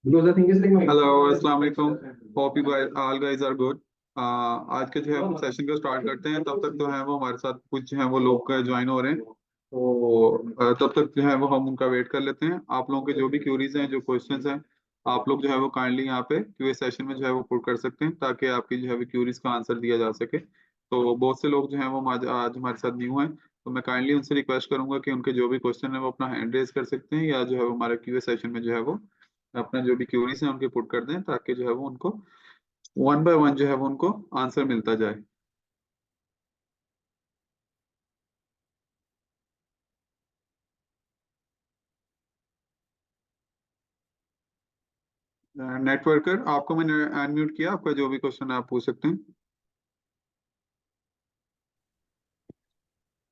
because the thing is like my hello अस्सलाम वालेकुम। Hope you all guys are good. आज के जो है हम सेशन को स्टार्ट करते हैं। तब तक जो है वो हमारे साथ कुछ जो है वो लोग ज्वाइन हो रहे हैं, तो तब तक जो है वो हम उनका वेट कर लेते हैं। आप लोगों के जो भी क्यूरीज हैं, जो क्वेश्चंस हैं, आप लोग जो है वो काइंडली यहाँ पे क्यूए सेशन में जो है वो पुट कर सकते हैं, ताकि आपकी जो है वो क्यूरीज का आंसर दिया जा सके। तो बहुत से लोग जो है वो आज हमारे साथ न्यू हैं, तो मैं काइंडली उनसे रिक्वेस्ट करूंगा कि उनके जो भी क्वेश्चन है वो अपना हैंड रेज कर सकते हैं, या जो है वो हमारे क्यूए सेशन में जो है वो अपना जो भी क्यूरीज हैं उनके पुट कर दें, ताकि जो है वो उनको वन बाय वन जो है वो उनको आंसर मिलता जाए। नेटवर्कर, आपको मैंने अनम्यूट किया, आपका जो भी क्वेश्चन है आप पूछ सकते हैं।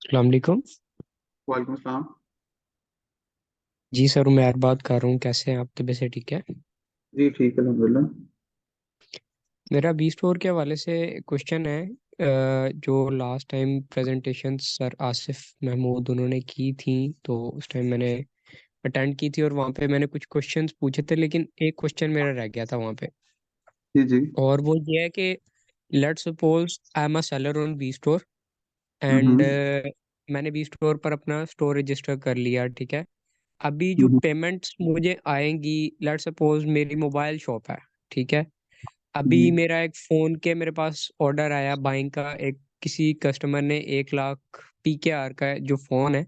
अस्सलाम वालेकुम। वालेकुम सलाम। जी सर, मैं बात कर रहा हूँ। कैसे हैं आप? तबीयत से ठीक है? जी ठीक है, अल्हम्दुलिल्लाह। मेरा बी स्टोर के हवाले से क्वेश्चन है। जो last time presentation sir Asif Mahmood उन्होंने की थी, तो उस टाइम मैंने अटेंड की थी और वहाँ पे मैंने कुछ क्वेश्चंस पूछे थे, लेकिन एक क्वेश्चन मेरा रह गया था वहाँ पे। जी जी। और वो ये है कि let's suppose I am a seller on B store and hmm मैंने बी स्टोर पर अपना स्टोर रजिस्टर कर लिया, ठीक है। अभी जो हम्म पेमेंट्स मुझे आएंगी, लेट्स सपोज मेरी मोबाइल शॉप है, ठीक है। अभी हम्म मेरा एक फ़ोन के मेरे पास ऑर्डर आया बाइंग का। एक किसी कस्टमर ने 1 लाख PKR का जो फ़ोन है,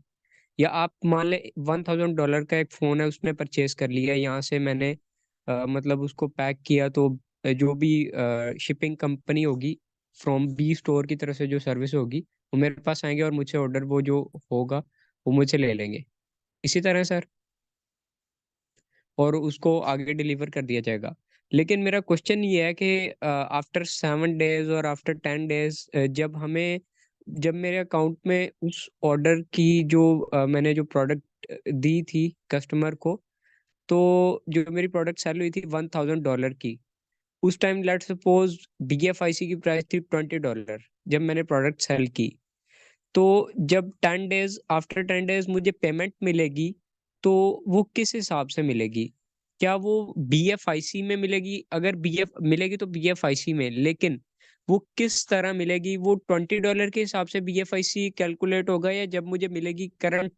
या आप मान ले $1000 का एक फ़ोन है, उसने परचेज कर लिया यहाँ से। मैंने मतलब उसको पैक किया, तो जो भी शिपिंग कंपनी होगी फ्रॉम बी स्टोर की तरफ से जो सर्विस होगी, वो मेरे पास आएंगे और मुझे ऑर्डर वो जो होगा वो मुझे ले लेंगे, इसी तरह सर, और उसको आगे डिलीवर कर दिया जाएगा। लेकिन मेरा क्वेश्चन ये है कि आफ्टर 7 डेज और आफ्टर 10 डेज, जब मेरे अकाउंट में उस ऑर्डर की जो मैंने जो प्रोडक्ट दी थी कस्टमर को, तो जो मेरी प्रोडक्ट सेल हुई थी $1000 की, उस टाइम लेट सपोज BFIC की प्राइस थी $20 जब मैंने प्रोडक्ट सेल की। तो जब 10 डेज आफ्टर 10 डेज मुझे पेमेंट मिलेगी, तो वो किस हिसाब से मिलेगी? क्या वो BFIC में मिलेगी? अगर BF मिलेगी तो BFIC में, लेकिन वो किस तरह मिलेगी? वो $20 के हिसाब से BFIC कैलकुलेट होगा, या जब मुझे मिलेगी करंट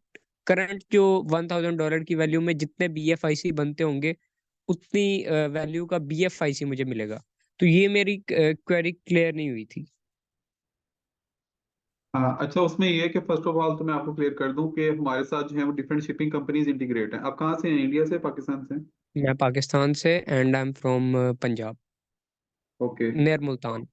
करंट जो $1000 की वैल्यू में जितने BFIC बनते होंगे, उतनी वैल्यू का BFIC मुझे मिलेगा? तो ये मेरी क्वेरी क्लियर नहीं हुई थी। हाँ अच्छा, उसमें ये है कि फर्स्ट ऑफ ऑल तो मैं आपको क्लियर कर दूं कि हमारे साथ जो है वो डिफरेंट शिपिंग कंपनीज इंटीग्रेट हैं। आप कहाँ से हैं, इंडिया से, पाकिस्तान से? मैं पाकिस्तान से and I am from Punjab, okay. Near Multan.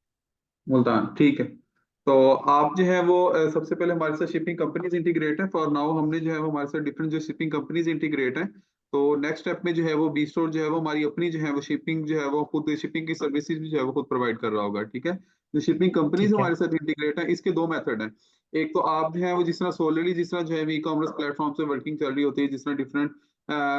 Multan, ठीक है। तो आप जो है वो सबसे पहले हमारे साथ शिपिंग कंपनीज इंटीग्रेट है फॉर नाउ। हमने जो है वो हमारे साथ डिफरेंट जो शिपिंग कंपनीज इंटीग्रेट है। तो नेक्स्ट स्टेप में जो है वो बी स्टोर जो है वो हमारी अपनी जो है वो शिपिंग जो है वो खुद शिपिंग की सर्विसेज भी जो है वो खुद प्रोवाइड कर रहा होगा, ठीक है। जो शिपिंग कंपनीज ठीक है। हमारे साथ इंटीग्रेट है, इसके दो मेथड हैं। एक तो आप जो है वो जिस तरह सोलरली जिस तरह जो है ई कॉमर्स प्लेटफॉर्म से वर्किंग चल रही होती है, जिस तरह डिफरेंट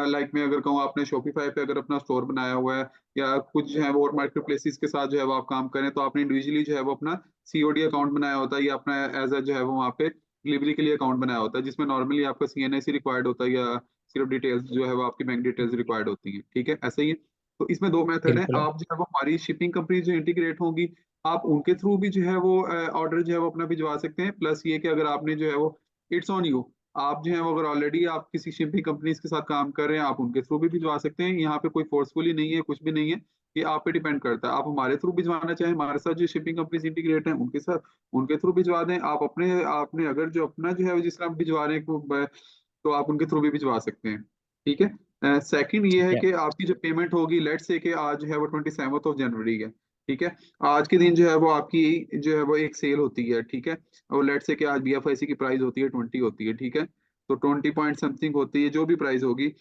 लाइक मैं अगर कहूँ, आपने शॉपिफाई पे अगर अपना स्टोर बनाया हुआ है, या कुछ जो है वो और मार्केट प्लेसेस के साथ जो है वो आप काम करें, तो आपने इंडिविजुअली जो है वो अपना COD अकाउंट बनाया होता है, या अपना एज अ जो है वो वहाँ पे डिलीवरी के लिए अकाउंट बनाया होता है, जिसमें नॉर्मली आपका CNIC रिक्वायर्ड होता है, या सिर्फ डिटेल्स जो है वो आपकी बैंक डिटेल्स रिक्वायर्ड होती हैं, ठीक है। ऐसा ही है। तो इसमें दो मेथड है। बिल्कुल। आप जो है वो हमारी शिपिंग कंपनी जो इंटीग्रेट होंगी, आप उनके थ्रू भी जो है वो ऑर्डर जो है वो अपना भिजवा सकते हैं। प्लस ये कि अगर आपने जो है वो इट्स ऑन यू, आप जो है वो अगर ऑलरेडी आप किसी शिपिंग कंपनीज के साथ काम कर रहे हैं, आप उनके थ्रू भी भिजवा सकते हैं। यहाँ पे कोई फोर्सफुली नहीं है, कुछ भी नहीं है। ये आप पे डिपेंड करता है, आप हमारे थ्रू भिजवाना चाहें, हमारे साथ जो शिपिंग कंपनीज इंटीग्रेट हैं उनके साथ, उनके थ्रू भिजवा दें। आप अपने आपने अगर जो अपना जो है जिस तरह आप भिजवा रहे हैं तो आप उनके थ्रू भी भिजवा सकते हैं, ठीक है। सेकंड ये ठीक है है। कि आपकी जो पेमेंट होगी, लेट से कि आज जो है वो 27 जनवरी है, ठीक है। आज के दिन जो है वो आपकी जो है वो एक सेल होती है, ठीक है। और लेट से कि आज BFIC की प्राइस होती है 20 होती है, ठीक है। तो 20 पॉइंट समथिंग होती है जो भी प्राइस होगी।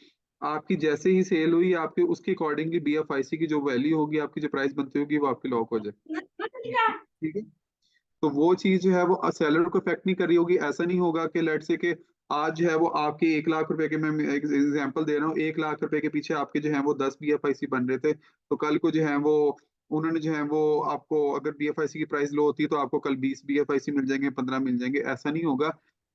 आपकी जैसे ही सेल हुई, आपके उसके अकॉर्डिंगली BFIC की जो वैल्यू होगी, आपकी जो प्राइस बनती होगी, वो आपकी लॉक हो जाए, ठीक है। तो वो चीज जो है वो सेलर को इफेक्ट नहीं कर रही होगी। ऐसा नहीं होगा कि लेट से कि आज जो है वो आपके 1 लाख रुपए के, मैं एक एग्जांपल दे रहा हूँ, 1 लाख रुपए के पीछे आपके जो है वो 10 BFIC बन रहे थे, तो कल को जो है वो उन्होंने जो है वो आपको, अगर BFIC की प्राइस लो होती है तो आपको कल 20 BFIC मिल जाएंगे, 15 मिल जाएंगे। ऐसा नहीं होगा।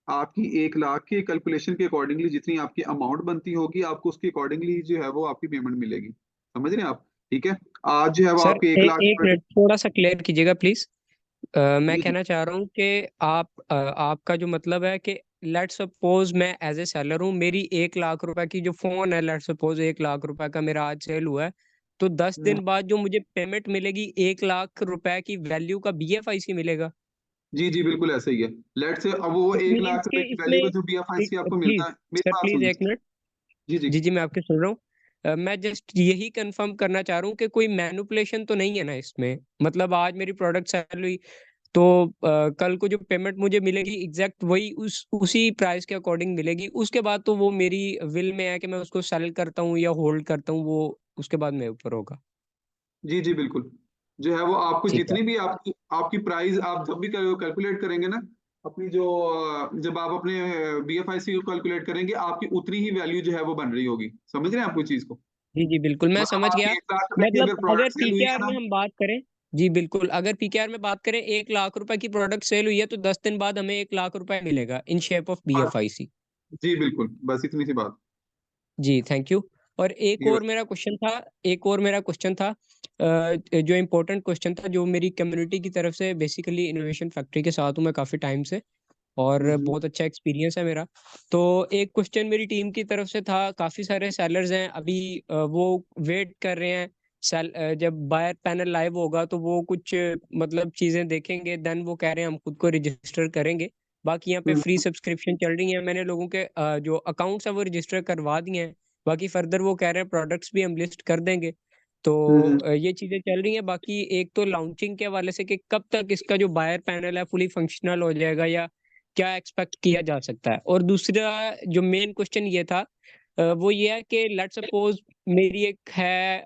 आपकी 1 लाख के कैलकुलेशन के अकॉर्डिंगली जितनी आपकी अमाउंट बनती होगी, आपको उसके अकॉर्डिंगली जो है वो आपकी पेमेंट मिलेगी। समझ रहे हैं आप? ठीक है, आज जो है वो सर आपके 1 लाख एक मिनट थोड़ा सा क्लियर कीजिएगा प्लीज। मैं जी जी कहना चाह रहा हूँ कि आपका जो मतलब है कि लेट सपोज मैं एज ए सेलर हूँ, मेरी 1 लाख रुपए की जो फोन है, लेट सपोज 1 लाख रुपए का मेरा आज सेल हुआ है, तो 10 दिन बाद जो मुझे पेमेंट मिलेगी 1 लाख रुपए की वैल्यू का BFIC मिलेगा। जी जी बिल्कुल ऐसे ही है। लेट से अब वो इट एक मीन्स लाख रुपए कि की वैल्यू का इसमें, जो BFIC आपको प्लीज मिलता है, मेरी सर बात प्लीज सुनिए। 1 मिनट। जी जी जी जी मैं आपके सुन रहा हूँ। मैं जस्ट यही कंफर्म करना चाह रहा हूँ कि कोई मैनुपुलेशन तो नहीं है ना इसमें। मतलब आज मेरी प्रोडक्ट सेल हुई, तो कल को जो पेमेंट मुझे मिलेगी एग्जैक्ट वही उसी प्राइस के अकॉर्डिंग मिलेगी। उसके बाद तो वो मेरी विल में है कि मैं उसको सेल करता हूँ या होल्ड करता हूँ, वो उसके बाद मेरे ऊपर होगा। जी जी बिल्कुल। जो है वो आपको ठीक है। जितनी भी आपकी आपकी प्राइस आप जब भी कैलकुलेट करेंगे ना, अपनी जो जब आप अपने BFIC को कैलकुलेट करेंगे, आपकी उतनी ही वैल्यू जो है वो बन रही होगी। समझ रहे हैं आप कोई चीज को? जी जी बिल्कुल मैं मतलब समझ आपकी गया। 1 लाख रुपए की मतलब अगर अगर प्रोडक्ट सेल हुई है पीकेआर ना। में हम बात करें, जी बिल्कुल, अगर पीकेआर में बात करें 1 लाख रुपए की प्रोडक्ट सेल हुई है तो 10 दिन बाद हमें 1 लाख रुपए मिलेगा इन शेप ऑफ बस BFIC। जी बिल्कुल, बस इतनी सी बात। जी थैंक यू। और एक ये और बस। मेरा क्वेश्चन था, एक और मेरा क्वेश्चन था, जो इम्पोर्टेंट क्वेश्चन था, जो मेरी कम्युनिटी की तरफ से, बेसिकली इनोवेशन फैक्ट्री के साथ हूँ मैं काफ़ी टाइम से, और हम्म बहुत अच्छा एक्सपीरियंस है मेरा। तो एक क्वेश्चन मेरी टीम की तरफ से था, काफ़ी सारे सेलर्स हैं अभी, वो वेट कर रहे हैं जब बायर पैनल लाइव होगा तो वो कुछ मतलब चीज़ें देखेंगे, देन वो कह रहे हैं हम खुद को रजिस्टर करेंगे। बाकी यहाँ पे हम्म फ्री सब्सक्रिप्शन चल रही है, मैंने लोगों के जो अकाउंट्स है वो रजिस्टर करवा दिए हैं। बाकी फर्दर वो कह रहे हैं प्रोडक्ट्स भी हम लिस्ट कर देंगे। तो हम्म ये चीज़ें चल रही हैं। बाकी एक तो लॉन्चिंग के हवाले से कि कब तक इसका जो बायर पैनल है फुली फंक्शनल हो जाएगा, या क्या एक्सपेक्ट किया जा सकता है। और दूसरा जो मेन क्वेश्चन ये था, वो ये है कि लेट सपोज मेरी एक है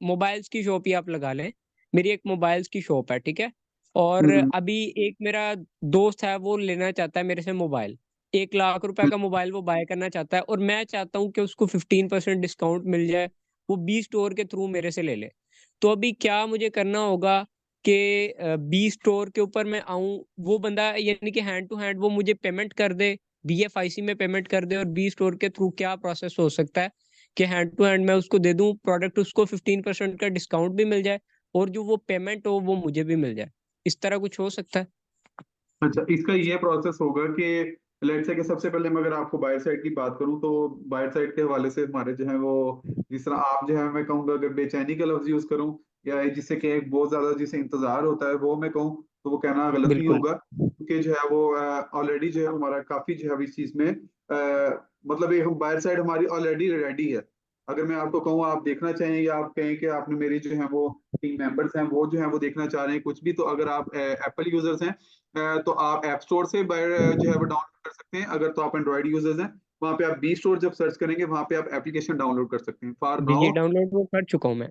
मोबाइल्स की शॉप ही आप लगा लें, मेरी एक मोबाइल्स की शॉप है, ठीक है। और हम्म अभी एक मेरा दोस्त है, वो लेना चाहता है मेरे से मोबाइल, 1 लाख रुपए का मोबाइल वो बाय करना चाहता है, और मैं चाहता हूँ कि उसको 15% डिस्काउंट मिल जाए, वो बी स्टोर के थ्रू मेरे से ले ले। तो अभी क्या मुझे करना होगा कि बी स्टोर के ऊपर मैं आऊं, वो बंदा यानी कि हैंड टू हैंड वो मुझे पेमेंट कर दे, BFIC में पेमेंट कर दे, और बी स्टोर के थ्रू क्या प्रोसेस हो सकता है कि हैंड टू हैंड मैं उसको दे दूं प्रोडक्ट, उसको 15% का डिस्काउंट भी मिल जाए, और जो वो पेमेंट हो वो मुझे भी मिल जाए। इस तरह कुछ हो सकता है? अच्छा, इसका ये प्रोसेस होगा कि लेट्स से कि सबसे पहले मैं अगर आपको बायर साइड की बात करूं, तो बायर साइड के हवाले से हमारे जो है वो, जिस तरह आप जो है, मैं कहूँगा अगर बेचैनी का लफ्ज यूज करूं, या जिससे कि एक बहुत ज्यादा जिसे इंतजार होता है वो मैं कहूँ, तो वो कहना गलत नहीं बिल्कुल होगा, क्योंकि जो है वो ऑलरेडी जो है हमारा काफी जो है इस चीज में मतलब ये बायर साइड हमारी ऑलरेडी रेडी है। अगर मैं आपको कहूँ, आप देखना चाहें या आप कहें कि आपने मेरी जो है वो टीम मेंबर्स हैं वो जो है वो देखना चाह रहे हैं कुछ भी, तो अगर आप एप्पल यूजर्स हैं, तो आप ऐप स्टोर से जो है वो डाउनलोड कर सकते हैं। अगर तो आप एंड्रॉइड यूजर्स हैं, वहाँ पे आप बी स्टोर जब सर्च करेंगे, वहाँ पे आप एप्लीकेशन डाउनलोड कर सकते हैं। फॉर जी जी नाउ डाउनलोड वो कर चुका हूँ मैं।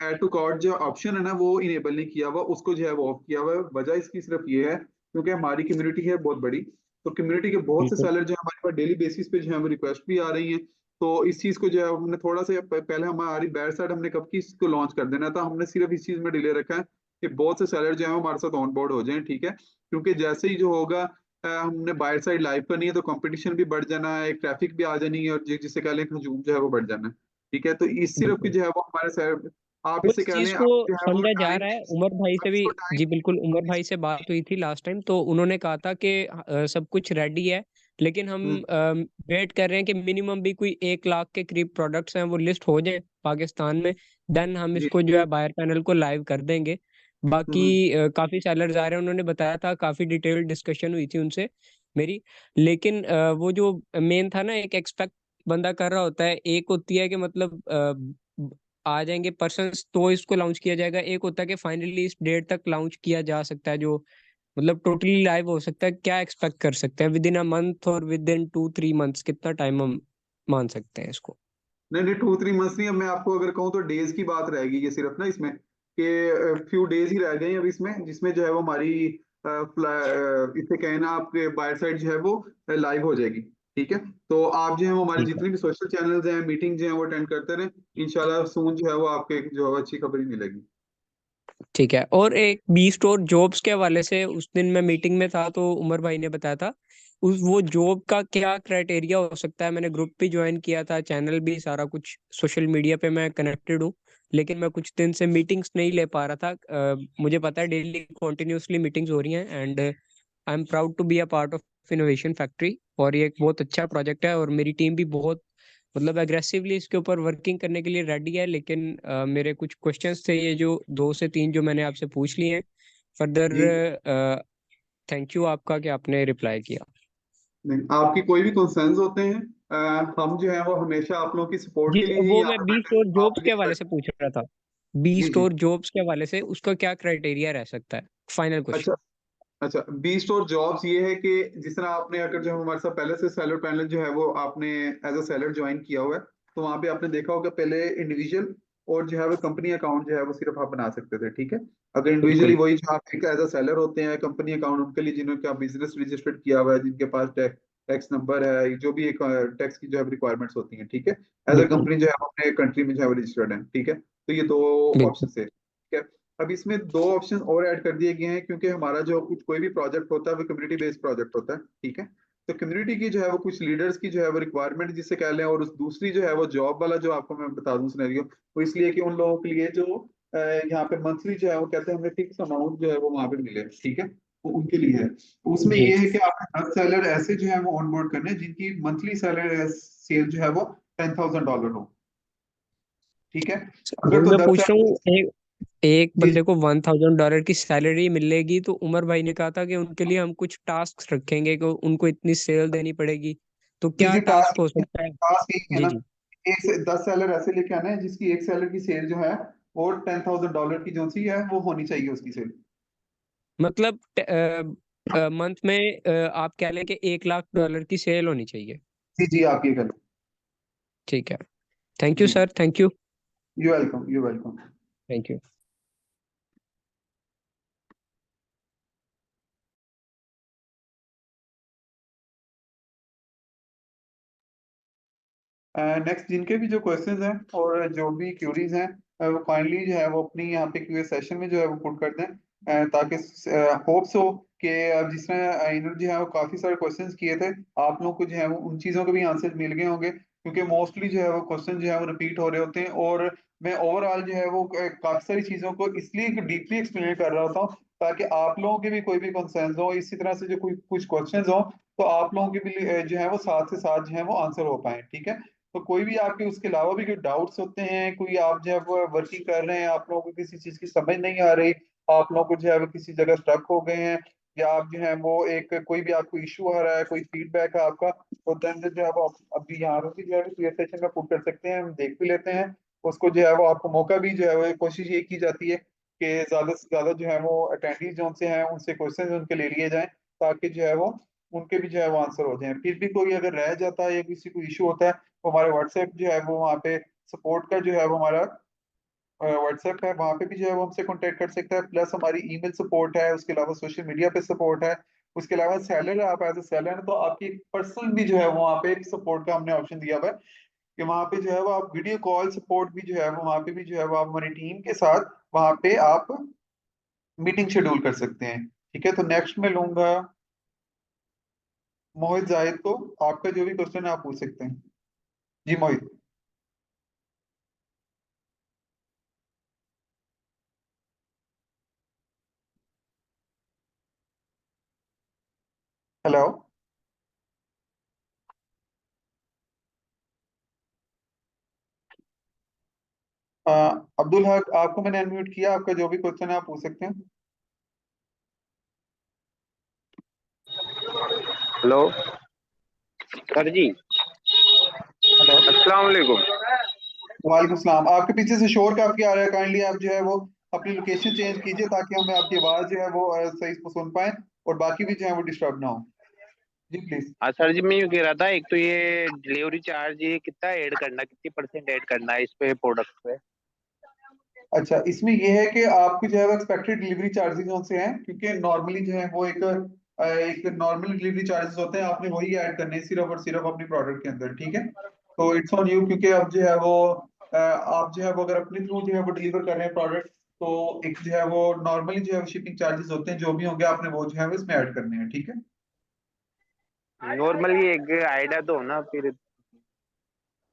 ऐड टू कार्ट जो ऑप्शन है ना, वो इनेबल नहीं किया हुआ, उसको जो है वो ऑफ किया हुआ है। वजह इसकी सिर्फ ये है क्योंकि हमारी कम्युनिटी है बहुत बड़ी, तो कम्युनिटी के बहुत से बिल्कुल सेलर जो है हमारे पास डेली बेसिस पे जो है वो रिक्वेस्ट भी आ रही हैं। तो इस चीज को जो है हमने थोड़ा सा पहले हमारी बैक साइड हमने कब की इसको लॉन्च कर देना था, हमने सिर्फ इस चीज में डिले रखा है कि बहुत से सेलर जो है वो हमारे साथ ऑन बोर्ड हो जाएं। ठीक है, क्योंकि जैसे ही जो होगा हमने बायर साइड लाइव करनी है, तो कंपटीशन भी बढ़ जाना है, एक ट्रैफिक भी आ जानी है, और जिससे कह लें हजूम जो है वो बढ़ जाना है। ठीक है, तो इस सिर्फ की बिल्कुल। जो है वो हमारे आप तो इससे इस कह चीज लें को आप जो है वो समझा जा टाइम, रहा है, उमर भाई से आप भी। इसको जी बिल्कुल, उमर टाइम। भाई से बात हुई थी लास्ट टाइम, तो उन्होंने कहा था कि सब कुछ रेडी है, लेकिन हम वेट कर रहे हैं कि मिनिमम भी कोई 1 लाख के करीब प्रोडक्ट्स हैं वो लिस्ट हो जाए पाकिस्तान में, देन हम जी। इसको जो है बायर पैनल को लाइव कर देंगे। बाकी हम्म काफी सेलर्स आ रहे हैं, उन्होंने बताया था, काफी डिटेल्ड डिस्कशन हुई थी उनसे मेरी। लेकिन वो जो मेन था ना, एक एक्सपेक्ट बंदा कर रहा होता है, एक होती है कि मतलब आ जाएंगे पर्सन्स तो इसको लॉन्च किया जाएगा, एक होता है कि फाइनली इस डेट तक लॉन्च किया जा सकता है, जो मतलब टोटली लाइव हो सकता है। क्या एक्सपेक्ट कर सकते हैं विद इन अ मंथ और विद इन 2-3 मंथ्स, कितना टाइम हम मान सकते हैं इसको? नहीं नहीं, 2-3 मंथ्स नहीं। अब मैं आपको अगर कहूँ तो डेज की बात रहेगी ये सिर्फ ना इसमें, कि फ्यू डेज ही रह गए हैं अब इसमें, जिसमें जो है वो हमारी इससे कहना आपके बायर साइड जो है वो लाइव हो जाएगी। ठीक है, तो आप जो है वो हमारे ठीक है। जितने भी सोशल चैनल्स हैं, मीटिंग जो है वो अटेंड करते रहे। इंशाल्लाह सून जो है वो आपके जो है अच्छी खबर ही मिलेगी। ठीक है। और एक बी स्टोर जॉब्स के हवाले से, उस दिन मैं मीटिंग में था तो उमर भाई ने बताया था, उस वो जॉब का क्या क्राइटेरिया हो सकता है। मैंने ग्रुप भी ज्वाइन किया था, चैनल भी, सारा कुछ सोशल मीडिया पे मैं कनेक्टेड हूँ। लेकिन मैं कुछ दिन से मीटिंग्स नहीं ले पा रहा था। मुझे पता है डेली कॉन्टिन्यूसली मीटिंग्स हो रही हैं, and I am proud to be a part of innovation factory. और ये एक बहुत अच्छा प्रोजेक्ट है, और मेरी टीम भी बहुत मतलब एग्रेसिवली इसके ऊपर वर्किंग करने के लिए रेडी है। लेकिन मेरे कुछ क्वेश्चंस थे, ये जो 2 से 3 जो मैंने आपसे पूछ लिए हैं फर्दर। जी थैंक यू आपका कि आपने रिप्लाई किया। नहीं, आपकी कोई भी कंसर्न्स होते हैं, हम जो है वो हमेशा आप लोगों की सपोर्ट जी, के लिए ही वो यहाँ मैं पे बी बैठे स्टोर हैं, जॉब्स आपके के लिए हवाले से बैठे हैं। पूछ रहा था। बी जी जी। स्टोर जॉब्स के हवाले से उसका क्या क्राइटेरिया रह सकता है? फाइनल अच्छा क्वेश्चन। अच्छा, बी स्टोर जॉब्स ये है कि जिस तरह आपने अगर जो हमारे साथ पहले से सेलर पैनल जो है वो आपने एज अ सेलर ज्वाइन किया हुआ है, तो वहाँ पे आपने देखा होगा पहले इंडिविजुअल और जो है वो कंपनी अकाउंट जो है वो सिर्फ आप बना सकते थे, ठीक है। अगर इंडिविजुअली बिल्कुल। वही जो आप एक एज अ सेलर होते हैं, कंपनी अकाउंट उनके लिए जिन्होंने क्या बिजनेस रजिस्टर्ड किया हुआ है, जिनके पास टैक्स नंबर है, जो भी एक टैक्स की जो है रिक्वायरमेंट्स होती हैं, ठीक है। एज अ बिल्कुल। कंपनी जो है वो अपने कंट्री में जो है वो रजिस्टर्ड है, ठीक है। तो ये दो ऑप्शन बिल्कुल। है, ठीक है। अब इसमें दो ऑप्शन और ऐड कर दिए गए हैं, क्योंकि हमारा जो कुछ कोई भी प्रोजेक्ट होता है वो कम्युनिटी बेस्ड प्रोजेक्ट होता है, ठीक है। तो कम्युनिटी की जो है वो कुछ लीडर्स की जो है वो रिक्वायरमेंट जिसे कह लें, और उस दूसरी जो है वो जॉब वाला जो आपको मैं बता दूं सिनेरियो, वो इसलिए कि उन लोगों के लिए जो यहाँ पे मंथली जो है वो कहते हैं हमें फिक्स अमाउंट जो है वो वहां पे मिले, ठीक है। वो उनके लिए है। तो उसमें जी। ये है कि आपने 10 सेलर ऐसे जो है वो ऑनबोर्ड करने हैं जिनकी मंथली सैलरी सेल जो है वो $10,000 हो, ठीक है। अगर तो मैं दस पूछ रहा हूँ, एक एक जी बंदे को $1,000 की सैलरी मिलेगी, तो उमर भाई ने कहा था कि उनके लिए हम कुछ टास्क रखेंगे कि उनको इतनी सेल देनी पड़ेगी। तो जी क्या जी, टास्क हो सकता है? टास्क यही है जी ना। जी। एक से 10 सेलर ऐसे लेके आना है जिसकी एक सेलर की सेल जो है वो $10,000 की जो सी है वो होनी चाहिए उसकी सेल। मतलब मंथ में आप कह लें कि $1 लाख की सेल होनी चाहिए। जी जी, आप ये करें। ठीक है। थैंक यू जी, sir, thank you. You welcome, you welcome. Thank you. Next जिनके भी जो क्वेश्चंस हैं और जो भी क्यूरीज हैं, वो काइंडली जो है वो अपनी यहाँ पे क्यूए सेशन में जो है वो पुट कर दें, ताकि होप्स हो कि अब जिस तरह इन्होंने जो है वो काफी सारे क्वेश्चंस किए थे, आप लोग को जो है वो उन चीजों के भी आंसर मिल गए होंगे, क्योंकि मोस्टली जो है वो क्वेश्चन जो है वो रिपीट हो रहे होते हैं। और मैं ओवरऑल जो है वो काफी सारी चीजों को इसलिए डीपली एक्सप्लेन कर रहा होता हूँ ताकि आप लोगों के भी कोई भी कंसर्न्स हो, इसी तरह से जो कोई कुछ क्वेश्चंस हो, तो आप लोगों के भी जो है वो साथ से साथ जो है वो आंसर हो पाए, ठीक है। तो कोई भी आपके उसके अलावा भी कोई डाउट्स होते हैं, कोई आप जब वर्किंग कर रहे हैं, आप लोगों को किसी चीज की समझ नहीं आ रही, आप लोगों को जो है वो किसी जगह स्टक हो गए हैं, या आप जो है वो एक कोई भी आपको इशू आ रहा है, कोई फीडबैक है आपका, तो देन जो है वो आप अभी यहाँ पे जो है क्लियर सेशन में पुट कर सकते हैं, हम देख भी लेते हैं उसको। जो है वो आपको मौका भी जो है वो कोशिश ये की जाती है कि ज्यादा से ज्यादा जो है वो अटेंडीज जो उनसे हैं उनसे क्वेश्चन उनके ले लिए जाएं, ताकि जो है वो उनके भी जो है वो आंसर हो जाए। फिर भी कोई अगर रह जाता है या किसी को इशू होता है, तो हमारे व्हाट्सएप जो है वो वहाँ पे सपोर्ट का जो है वो हमारा व्हाट्सएप है, वहाँ पे भी जो है वो हमसे कांटेक्ट कर सकता है। प्लस हमारी ईमेल सपोर्ट है, उसके अलावा सोशल मीडिया पे सपोर्ट है। उसके अलावा सेलर है, आप एज ए सेलर है तो आपकी पर्सनल भी जो है वो वहाँ पे एक सपोर्ट का हमने ऑप्शन दिया हुआ है कि वहाँ पे जो है वो आप वीडियो कॉल सपोर्ट भी जो है वो वहाँ पे भी जो है वो आप हमारी टीम के साथ वहाँ पे आप मीटिंग शेड्यूल कर सकते हैं, ठीक है। तो नेक्स्ट में लूंगा मोहित जाहिद को, आपका जो भी क्वेश्चन है आप पूछ सकते हैं। जी मोहित। हेलो। अब्दुल हक, आपको मैंने अनम्यूट किया, आपका जो भी क्वेश्चन है आप पूछ सकते हैं। हेलो सर जी। हेलो। अस्सलाम वालेकुम। वालेकुम सलाम। आपके पीछे से शोर काफी आ रहा है, काइंडली आप जो है वो अपनी लोकेशन चेंज कीजिए ताकि हमें आपकी आवाज जो है वो सही से सुन पाए और बाकी भी जो है वो डिस्टर्ब ना हो। जी प्लीज। हाँ सर जी, मैं यूँ कह रहा था, एक तो ये डिलीवरी चार्ज ये कितना ऐड करना, कितनी परसेंट ऐड करना है इस पे, प्रोडक्ट पे? अच्छा, इसमें ये है कि आपकी जो है वो एक्सपेक्टेड डिलीवरी चार्जेस उनसे हैं, क्योंकि नॉर्मली जो है वो एक नॉर्मल डिलीवरी चार्जेस होते हैं, आपने वही ऐड करने हैं सिर्फ और सिर्फ अपनी प्रोडक्ट के अंदर, ठीक है। तो इट्स ऑन यू, क्योंकि अब जो है वो आप जो है वो अगर अपने थ्रू जो है वो डिलीवर कर रहे हैं प्रोडक्ट, तो एक जो है वो नॉर्मली जो है वो शिपिंग चार्जेस होते हैं, जो भी होंगे आपने वो जो है वो इसमें ऐड करने हैं, ठीक है। नॉर्मली एक आइडिया दो ना फिर।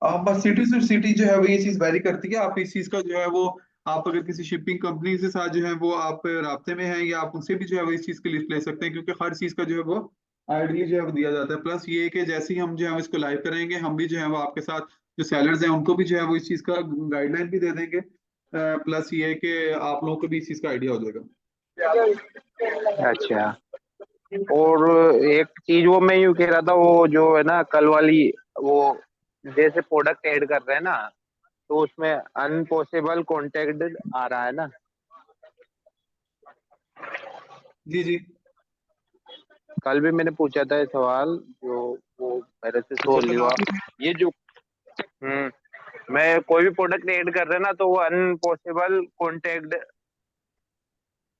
बस सिटी से सिटी जो है वो ये चीज वेरी करती है। आप इस चीज का जो है वो, आप अगर किसी शिपिंग कंपनी के साथ जो है वो आप राब्ते में हैं, या आप उनसे भी जो है वो इस चीज की लिस्ट ले सकते हैं, क्योंकि हर चीज का जो है वो आइडिया जो है वो दिया जाता है। प्लस ये है कि जैसे ही हम जो है इसको लाइव करेंगे, हम भी जो है वो आपके साथ जो सेलर्स हैं उनको भी जो है वो इस चीज का गाइडलाइन भी दे देंगे। प्लस ये है कि आप लोगों को भी इस चीज का आइडिया हो जाएगा। अच्छा। और एक चीज वो मैं यूं कह रहा था, वो जो है ना कल वाली, वो जैसे प्रोडक्ट ऐड कर रहे हैं ना, तो उसमें अनपॉसिबल कॉन्टेक्ट आ रहा है ना। जी जी। कल भी मैंने पूछा था ये सवाल, जो वो मेरे से अच्छा, सोल्व कल हुआ। आपने। ये जो मैं कोई भी प्रोडक्ट ऐड कर रहे हैं ना, तो वो अनपॉसिबल कॉन्टेक्ट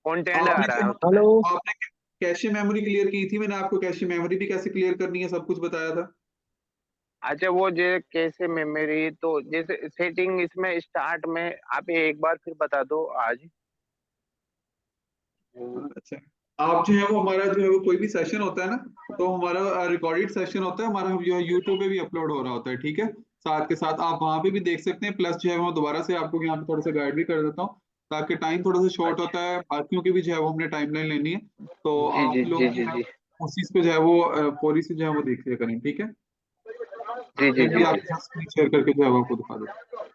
कंटेंट आ आपने रहा जो है उसमें। आपने कैशे मेमोरी क्लियर की थी, मैंने आपको कैशे मेमोरी भी कैसे क्लियर करनी है सब कुछ बताया था। अच्छा, वो जो कैसे मेमोरी, तो जैसे सेटिंग इसमें स्टार्ट में आप ये एक बार फिर बता दो आज। अच्छा, आप जो है वो हमारा जो है वो कोई भी सेशन होता है ना, तो हमारा रिकॉर्डेड सेशन होता है हमारा, जो है यूट्यूब पे भी अपलोड हो रहा होता है, ठीक है। साथ के साथ आप वहां पे भी देख सकते हैं। प्लस जो है मैं दोबारा से आपको यहाँ पे थोड़ा सा गाइड भी कर देता हूँ, ताकि टाइम थोड़ा सा शॉर्ट अच्छा। होता है, बाकियों की भी जो है वो हमने टाइमलाइन लेनी है। तो जी आप जी लोग जी जो जी है जी उस चीज को जो है वो पूरी से जो है वो देख लिया करें, ठीक है। जी जी मैं भी जी जी। आपके साथ स्क्रीन शेयर करके जो है वो आपको दिखा देता हूँ।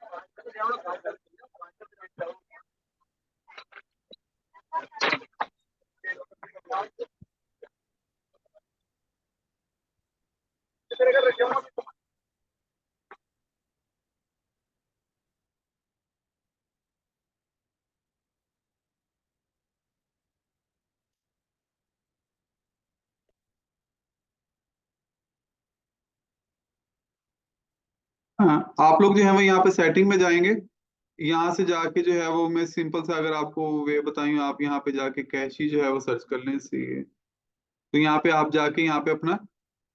हाँ, आप लोग जो है वो यहाँ पे सेटिंग में जाएंगे। यहाँ से जाके जो है वो मैं सिंपल सा अगर आपको वे बताऊँ, आप यहाँ पे जाके कैशी जो है वो सर्च कर लें सी। तो यहाँ पे आप जाके यहाँ पे अपना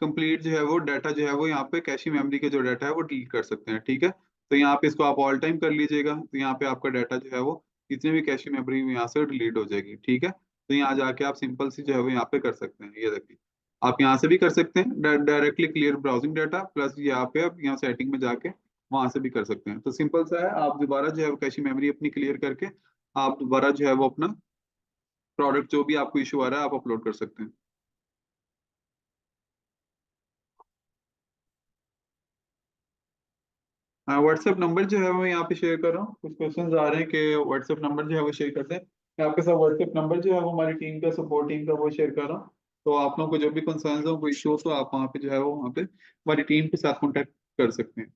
कंप्लीट जो है वो डाटा जो है वो यहाँ पे कैशी मेमोरी का जो डाटा है वो डिलीट कर सकते हैं, ठीक है। तो यहाँ पे इसको आप ऑल टाइम कर लीजिएगा, तो यहाँ पे आपका डाटा जो है वो जितनी भी कैशी मेमोरी यहाँ से डिलीट हो जाएगी, ठीक है। तो यहाँ जाके आप सिंपल सी जो है वो यहाँ पे कर सकते हैं। ये देखिए, आप यहाँ से भी कर सकते हैं directly clear browsing data, plus यहाँ पे आप यहाँ सेटिंग में जाके वहां से भी कर सकते हैं। तो सिंपल सा है, आप दोबारा जो है वो कैशी मेमोरी अपनी क्लियर करके आप दोबारा जो है वो अपना प्रोडक्ट जो भी आपको इशू आ रहा है आप अपलोड कर सकते हैं। हाँ, व्हाट्सएप नंबर जो है मैं यहाँ पे शेयर कर रहा हूँ। कुछ क्वेश्चंस आ रहे हैं कि व्हाट्सएप नंबर जो है वो शेयर कर दें। मैं आपके साथ व्हाट्सएप नंबर जो है वो हमारी टीम का, सपोर्ट टीम का, वो शेयर कर रहा हूँ। तो आप लोगों को जो भी कंसर्न्स हो, कोई इशू हो, तो आप वहाँ पे जो है वो वहाँ पे हमारी टीम के साथ कॉन्टेक्ट कर सकते हैं।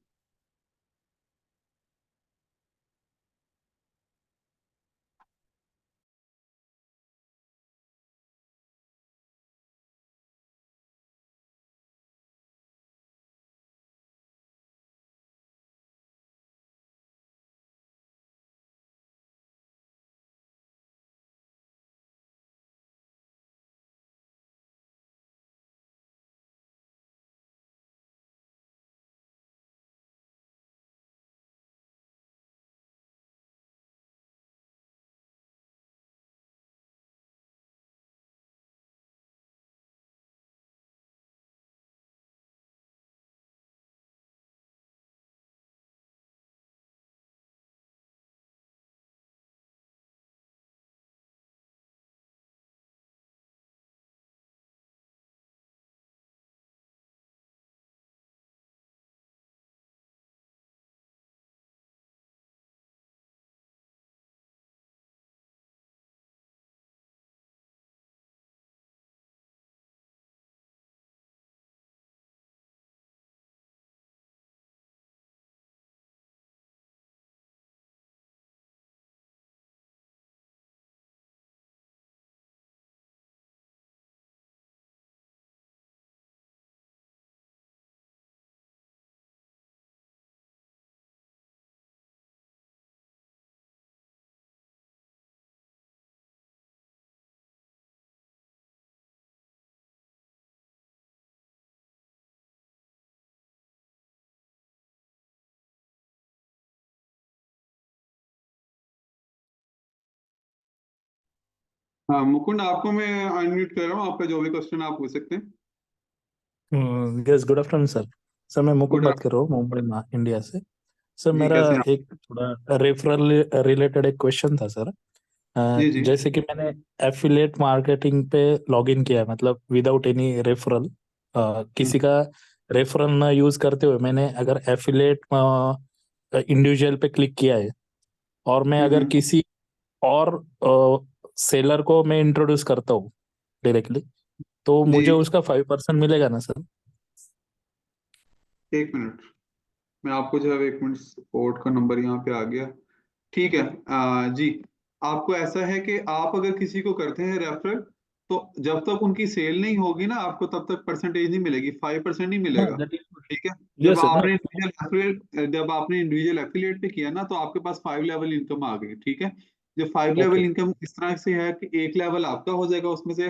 हाँ मुकुंद, आपको मैं अनम्यूट कर रहा हूँ, आपका जो भी क्वेश्चन आप पूछ सकते हैं। Yes, good afternoon, sir. Sir मैं मुकुल गुड बात कर रहा हूँ मुंबई इंडिया से। सर जी, मेरा कैसे हैं आप? एक थोड़ा रेफरल रिलेटेड एक क्वेश्चन था सर। जी जी जैसे कि मैंने एफिलिएट मार्केटिंग पे लॉगिन किया, मतलब विदाउट एनी रेफरल, किसी का रेफरल ना यूज करते हुए मैंने अगर एफिलिएट इंडिविजुअल पे क्लिक किया है, और मैं अगर किसी और सेलर को मैं इंट्रोड्यूस करता हूँ डायरेक्टली, तो जी, मुझे उसका 5% मिलेगा ना सर? एक मिनट, मैं आपको जो है, एक मिनट, सपोर्ट का नंबर यहाँ पे आ गया। ठीक है। जी, आपको ऐसा है कि आप अगर किसी को करते हैं रेफरल, तो जब तक उनकी सेल नहीं होगी ना, आपको तब तक परसेंटेज नहीं मिलेगी, 5% नहीं हाँ, मिलेगा। दैट इज ठीक है। यस सर ना। जब आपने इंडिविजुअल एफिलिएट पे किया ना, तो आपके पास 5 लेवल इनकम आ गई। ठीक है। जो 5 लेवल ओके इनकम इस तरह से है कि एक लेवल आपका हो जाएगा, उसमें से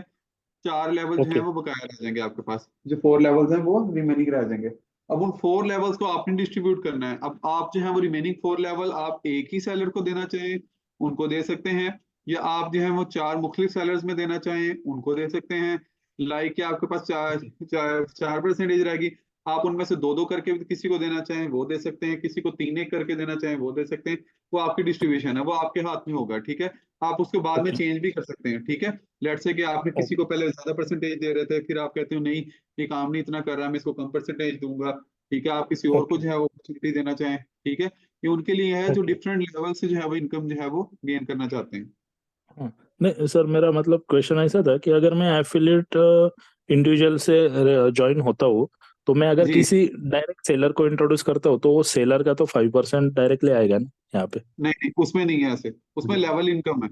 4 लेवल जो है ओके वो बकाया रह जाएंगे आपके पास। जो 4 लेवल्स हैं वो रिमेनिंग रह जाएंगे। अब उन 4 लेवल्स को आपने डिस्ट्रीब्यूट करना है। अब आप जो है वो रिमेनिंग 4 लेवल आप एक ही सेलर को देना चाहें, उनको दे सकते हैं, या आप जो है वो 4 मुख्तलिफ सेलर्स में देना चाहें, उनको दे सकते हैं। लाइक कि आपके पास चार ओके चार 4% रहेगी, आप उनमें से दो दो करके किसी को देना चाहें वो दे सकते हैं, किसी को तीन एक करके देना चाहें वो दे सकते हैं। वो आपकी डिस्ट्रीब्यूशन है, वो आपके हाथ में होगा। ठीक है। आप उसको बाद में ओके चेंज भी कर सकते हैं। ठीक है। लेट से कि आपने किसी को पहले ज्यादा परसेंटेज दे रहे थे, फिर आप कहते हो नहीं, ये काम नहीं इतना कर रहा, मैं इसको कम परसेंटेज दूंगा। ठीक है। आप किसी और को ओके जो है वो अपॉर्चुनिटी देना चाहें। ठीक है। ये उनके लिए है जो ओके। डिफरेंट लेवल से जो है वो इनकम जो है वो गेन करना चाहते हैं। हाँ, नहीं सर, मेरा मतलब क्वेश्चन ऐसा था कि अगर मैं एफिलिएट इंडिविजुअल से ज्वाइन होता हूँ, तो मैं अगर जी, किसी डायरेक्ट सेलर को इंट्रोड्यूस करता हूँ, तो वो सेलर का तो 5% डायरेक्टली आएगा ना यहाँ पे? नहीं नहीं, उसमें नहीं है ऐसे, उसमें जी लेवल इनकम है।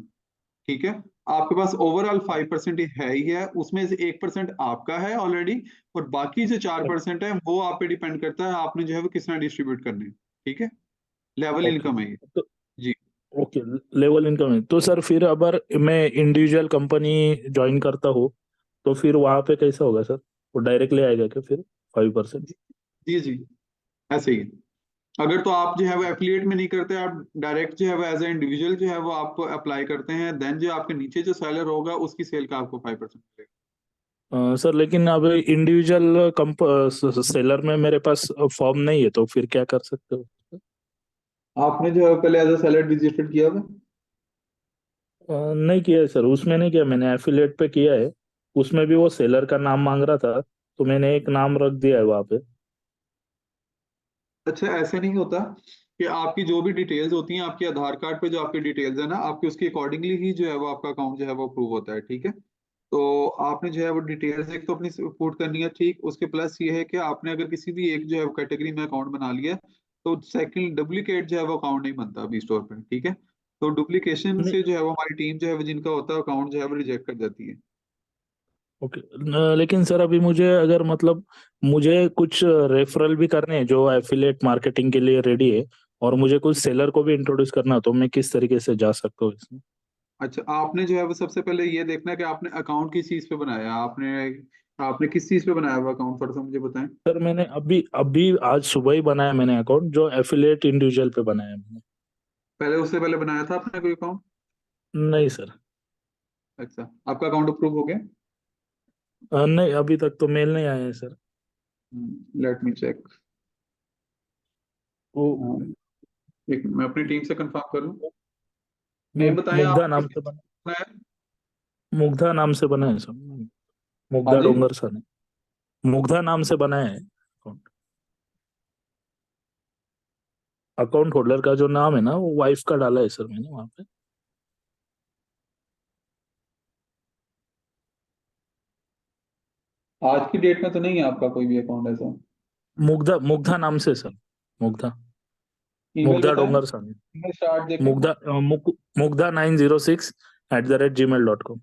ठीक है। आपके पास ओवरऑल 5% है ही है, उसमें से 1% आपका है ऑलरेडी, और बाकी जो 4% है वो आप पे डिपेंड करता है, आपने जो है वो किस तरह डिस्ट्रीब्यूट करने हैं। ठीक है। Level okay. इनकम है ये। तो जी। ओके, लेवल इनकम है तो सर, फिर अगर मैं इंडिविजुअल कंपनी ज्वाइन करता हूँ, तो फिर वहां पे कैसा होगा सर? वो डायरेक्टली आएगा क्या फिर 5%? जी जी, ऐसे ही है। अगर तो आप जो है वो एफिलिएट में नहीं करते, आप डायरेक्ट जो है वो एज ए इंडिविजुअल जो है वो आप अप्लाई करते हैं, देन जो आपके नीचे जो सेलर होगा उसकी सेल का आपको 5% मिलेगा। सर लेकिन अब इंडिविजुअल कंप सेलर में मेरे पास फॉर्म नहीं है, तो फिर क्या कर सकते हो? आपने जो है पहले एज ए सेलर रजिस्टर्ड किया हुआ? नहीं किया है सर, उसमें नहीं किया, मैंने एफिलिएट पे किया है। उसमें भी वो सेलर का नाम मांग रहा था, तो मैंने एक नाम रख दिया है वहां पे। अच्छा, ऐसे नहीं होता कि आपकी जो भी डिटेल्स होती हैं, आपके आधार कार्ड पे जो आपकी डिटेल्स है ना, आपके उसके अकॉर्डिंगली ही जो है वो आपका अकाउंट जो है वो अप्रूव होता है। ठीक है। तो आपने जो है वो डिटेल्स एक तो अपनी पुट करनी है। ठीक। उसके प्लस ये है कि आपने अगर किसी भी एक जो है कैटेगरी में अकाउंट बना लिया, तो सेकंड डुप्लीकेट जो है वो अकाउंट नहीं बनता अभी स्टोर पे। ठीक है। तो डुप्लीकेशन नहीं। से जो है वो हमारी टीम जो है वो जिनका होता है अकाउंट जो है वो रिजेक्ट कर जाती है। ओके। लेकिन सर अभी मुझे अगर मतलब मुझे कुछ रेफरल भी करने हैं जो एफिलिएट मार्केटिंग के लिए रेडी है, और मुझे कुछ सेलर को भी इंट्रोड्यूस करना, तो मैं किस तरीके से जा सकता हूँ इसमें? अच्छा, आपने जो है वो सबसे पहले ये देखना है कि आपने अकाउंट किस चीज पे बनाया है। आपने आपने किस चीज पे बनाया हुआ अकाउंट, थोड़ा सा मुझे बताएं। सर मैंने अभी अभी आज सुबह ही बनाया मैंने अकाउंट, जो एफिलिएट इंडिविजुअल पे बनाया मैंने। पहले उससे पहले बनाया था आपने कोई अकाउंट? नहीं सर। अच्छा, आपका अकाउंट अप्रूव हो गया? नहीं, अभी तक तो मेल नहीं आया है सर। Let me check. वो एक मैं अपनी टीम से कंफर्म कर लूं। नेम बताएं मुग्धा आपने नाम किस से चीज़ बना। से बनाया है? मुग्धा नाम से बना है सर। हाँ मुग्धा जी। डोंगर सर ने। मुग्धा नाम से बनाया है अकाउंट। अकाउंट होल्डर का जो नाम है ना, वो वाइफ का डाला है सर मैंने वहां पे। आज की डेट में तो नहीं है आपका कोई भी अकाउंट ऐसा? मुग्धा मुग्धा नाम से सर। मुग्धा। ईमेल मुग्धा बताएं, डोंगर सर ने। ईमेल स्टार्ट देखें। Mugdha 906@gmail.com।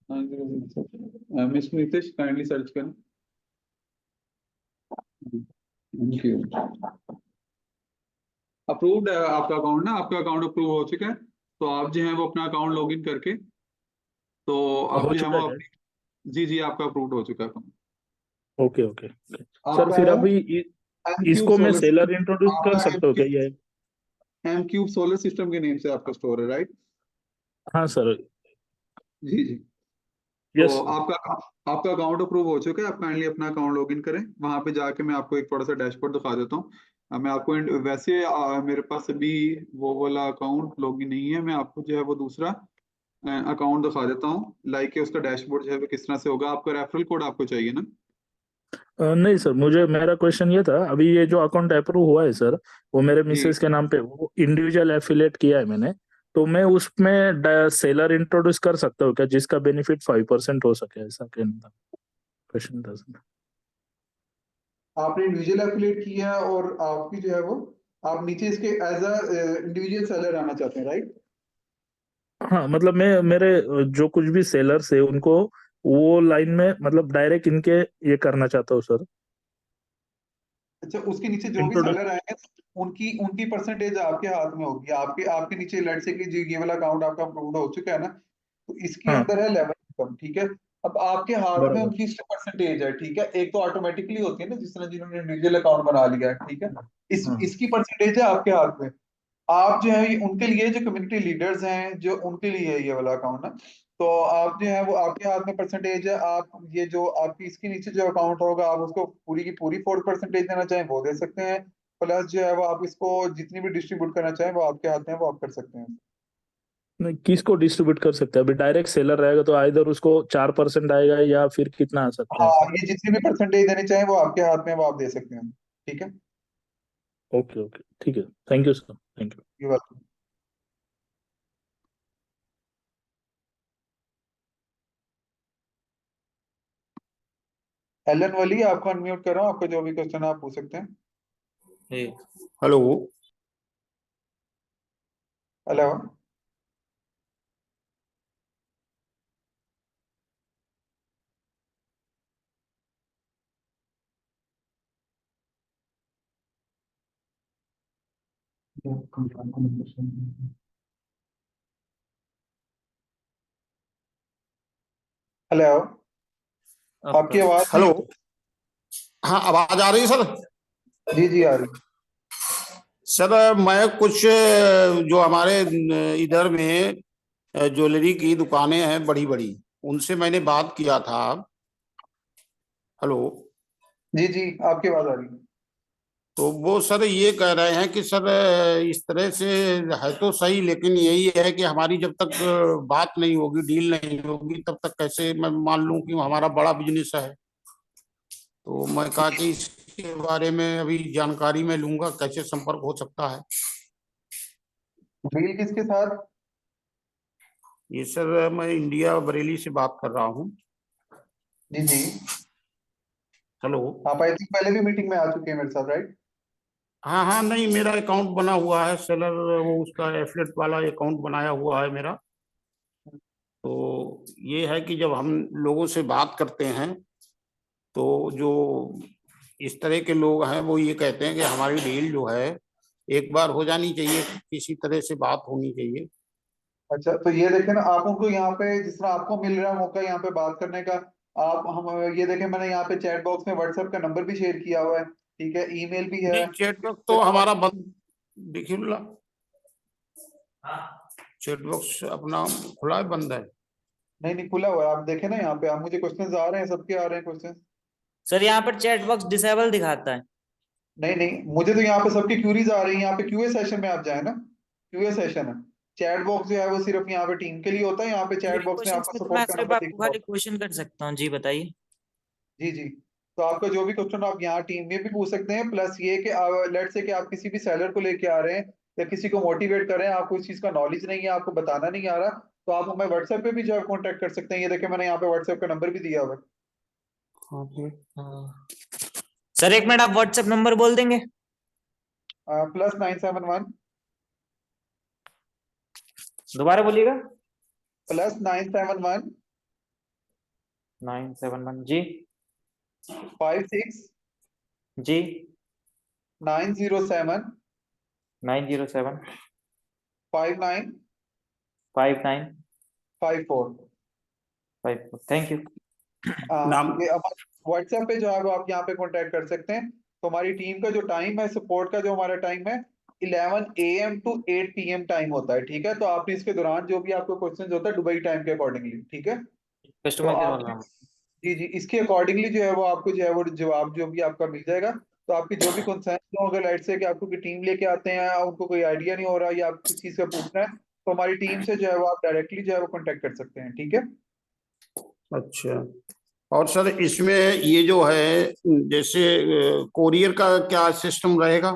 906 miss Nitish, kindly search करें। Thank you. अप्रूव्ड है आपका अकाउंट ना, आपका अकाउंट अप्रूव हो चुका है। तो आप जो है वो अपना अकाउंट लॉगिन करके, तो आप हो जो है चुका वो है? अपनी, जी जी, आपका अप्रूव्ड हो चुका है account. Okay okay okay. Sir आपका फिर है अभी एम क्यूब इसको मैं सोलर सेलर सिस्टम। इंट्रोड्यूस कर आपका सकता हूँ क्या ये? एम क्यूब सोलर सिस्टम के नेम से आपका स्टोर है, राइट? हाँ सर। जी जी। यस तो आपका अकाउंट अप्रूव हो चुका है। आप काइंडली अपना अकाउंट लॉगिन करें। वहां पे जाके मैं आपको एक थोड़ा सा डैशबोर्ड दिखा देता हूँ। मैं आपको वैसे मेरे पास अभी वो वाला अकाउंट लॉगिन नहीं है। मैं आपको जो है वो दूसरा अकाउंट दिखा देता हूँ, लाइक उसका डैशबोर्ड जो है वो किस तरह से होगा। आपका रेफरल कोड आपको चाहिए ना? नहीं सर, मुझे मेरा क्वेश्चन ये था, अभी ये जो अकाउंट अप्रूव हुआ है सर, वो मेरे जी मिसेस के नाम पे, वो इंडिविजुअल एफिलेट किया है मैंने, तो मैं उसमें सेलर इंट्रोड्यूस कर सकता हूँ क्या, जिसका बेनिफिट 5% हो सके, ऐसा कहना था, क्वेश्चन था सर। आपने इंडिविजुअल एफिलिएट किया है और आपकी जो है वो आप नीचे इसके एज अ इंडिविजुअल सेलर आना चाहते हैं, राइट? हाँ मतलब मैं मेरे जो कुछ भी सेलर्स है उनको वो लाइन में मतलब डायरेक्ट इनके ये करना चाहता हूँ सर, अच्छा, उसके नीचे जो भी इंट्रोड्यूस। सेलर आएंगे उनकी उनकी परसेंटेज आपके हाथ में होगी। आपके आपके नीचे लेट से कि जी ये वाला अकाउंट आपका अप्रूव्ड हो चुका है ना, तो इसके हाँ अंदर है लेवल इनकम, ठीक है। अब आपके हाथ में बराबर। उनकी परसेंटेज है, ठीक है। एक तो ऑटोमेटिकली होती है ना, जिस तरह जिन्होंने इंडिविजुअल अकाउंट बना लिया है, ठीक है। हाँ इसकी परसेंटेज है आपके हाथ में। आप जो है उनके लिए, जो कम्युनिटी लीडर्स हैं जो उनके लिए है ये वाला अकाउंट ना, तो आप जो है वो आपके हाथ में परसेंटेज है। आप ये जो आपकी इसके नीचे जो अकाउंट होगा आप उसको पूरी की पूरी 4% देना चाहें वो दे सकते हैं, प्लस जो है वो आप इसको जितनी भी डिस्ट्रीब्यूट करना चाहें वो आपके हाथ में है, वो आप कर सकते हैं। नहीं, किसको डिस्ट्रीब्यूट कर सकते हैं? अभी डायरेक्ट सेलर रहेगा तो आइदर उसको 4% आएगा या फिर कितना आ सकता है हाँ, ऐसा? ये जितनी भी परसेंटेज देनी चाहें वो आपके हाथ में है, वो आप दे सकते हैं, ठीक है। ओके ओके ठीक है, thank you sir, thank you. ये बात। एलन वली, आपको अनम्यूट कर रहा हूँ, आपका जो भी क्वेश्चन आप पूछ सकते हैं। हेलो। हेलो। हेलो, आपकी आवाज नहीं। हेलो। हाँ, आवाज आ रही है सर? जी जी आ रही। सर मैं कुछ जो हमारे इधर में ज्वेलरी की दुकानें हैं बड़ी बड़ी, उनसे मैंने बात किया था। हेलो। जी जी, आपकी आवाज आ रही है। तो वो सर ये कह रहे हैं कि सर इस तरह से है तो सही, लेकिन यही है कि हमारी जब तक बात नहीं होगी, डील नहीं होगी, तब तक कैसे मैं मान लूं कि हमारा बड़ा बिजनेस है। तो मैं कहा कि इसके बारे में अभी जानकारी मैं लूंगा, कैसे संपर्क हो सकता है। डील किसके साथ? ये सर मैं इंडिया बरेली से बात कर रहा हूँ। जी जी। हेलो। आप आई थिंक पहले भी मीटिंग में आ चुके हैं मेरे साथ, राइट? हाँ हाँ, नहीं मेरा अकाउंट बना हुआ है सेलर, वो उसका एफलेट वाला अकाउंट बनाया हुआ है मेरा। तो ये है कि जब हम लोगों से बात करते हैं तो जो इस तरह के लोग हैं वो ये कहते हैं कि हमारी डील जो है एक बार हो जानी चाहिए, किसी तरह से बात होनी चाहिए। अच्छा, तो ये देखें ना, आप उनको यहाँ पे जिस तरह आपको मिल रहा है मौका यहाँ पे बात करने का, आप हम ये देखें, मैंने यहाँ पे चैट बॉक्स में व्हाट्सएप का नंबर भी शेयर किया हुआ है, ठीक है, ईमेल भी है। नहीं, चैट बॉक्स तो हमारा बंद, देखिए चैट बॉक्स अपना खुला है, बंद है? नहीं नहीं, खुला हुआ है, आप देखें ना यहाँ पे। आप मुझे क्वेश्चंस आ रहे हैं, सबके आ रहे हैं क्वेश्चंस। सर यहाँ पर चैट बॉक्स डिसेबल दिखाता है। नहीं नहीं, मुझे तो यहाँ पे सबकी क्यूरीज आ रही है। यहाँ पे क्यूए सेशन में आप जाए ना, क्यूए सेशन है। चैट बॉक्स जो है वो सिर्फ यहाँ पे टीम के लिए होता है। यहाँ पे चैट मेरे बॉक्स में क्वेश्चंस आपका में तो मैं सपोर्ट का सिर्फ नंबर आपको दिख रहा खाली होगा। क्वेश्चन कर सकता हूँ। जी बताइए। जी जी। तो आपका जो भी क्वेश्चन आप यहाँ टीम में भी पूछ सकते हैं, प्लस ये कि लेट से कि आप किसी भी सेलर को लेके आ रहे हैं या किसी को मोटिवेट कर रहे हैं, आपको इस चीज का नॉलेज नहीं है, आपको बताना नहीं आ रहा, तो आप हमें व्हाट्सएप पे भी जो है कॉन्टेक्ट कर सकते हैं। ये देखिए, मैंने यहाँ पे व्हाट्सएप का नंबर भी दिया हुआ सर एक मिनट, आप व्हाट्सएप नंबर बोल देंगे? है। +971 दोबारा बोलिएगा। +971 971 जी। 56 जी। 907 907 59 59 54। 54। Thank you. नाम? ये अब व्हाट्सएप पे जो है वो आप यहाँ पे कांटेक्ट कर सकते हैं। तो हमारी टीम का जो टाइम है, सपोर्ट का जो हमारा टाइम है, 11 AM to 8 PM टाइम होता है, ठीक है। तो आपने इसके दौरान जो भी आपको क्वेश्चन होता है दुबई टाइम के अकॉर्डिंगली, ठीक है। कस्टमर केयर आप वाला नंबर। जी जी, इसके अकॉर्डिंगली जो है वो आपको जो है वो जवाब जो भी आपका मिल जाएगा। तो आपकी जो भी कंसर्न हो, अगर लाइट से कि आपको कोई टीम लेके आते हैं, उनको कोई आइडिया नहीं हो रहा या आप किस चीज का पूछना है, तो हमारी टीम से जो है वो आप डायरेक्टली जो है वो कांटेक्ट कर सकते हैं। ठीक है। अच्छा, और सर इसमें ये जो है जैसे कोरियर का क्या सिस्टम रहेगा?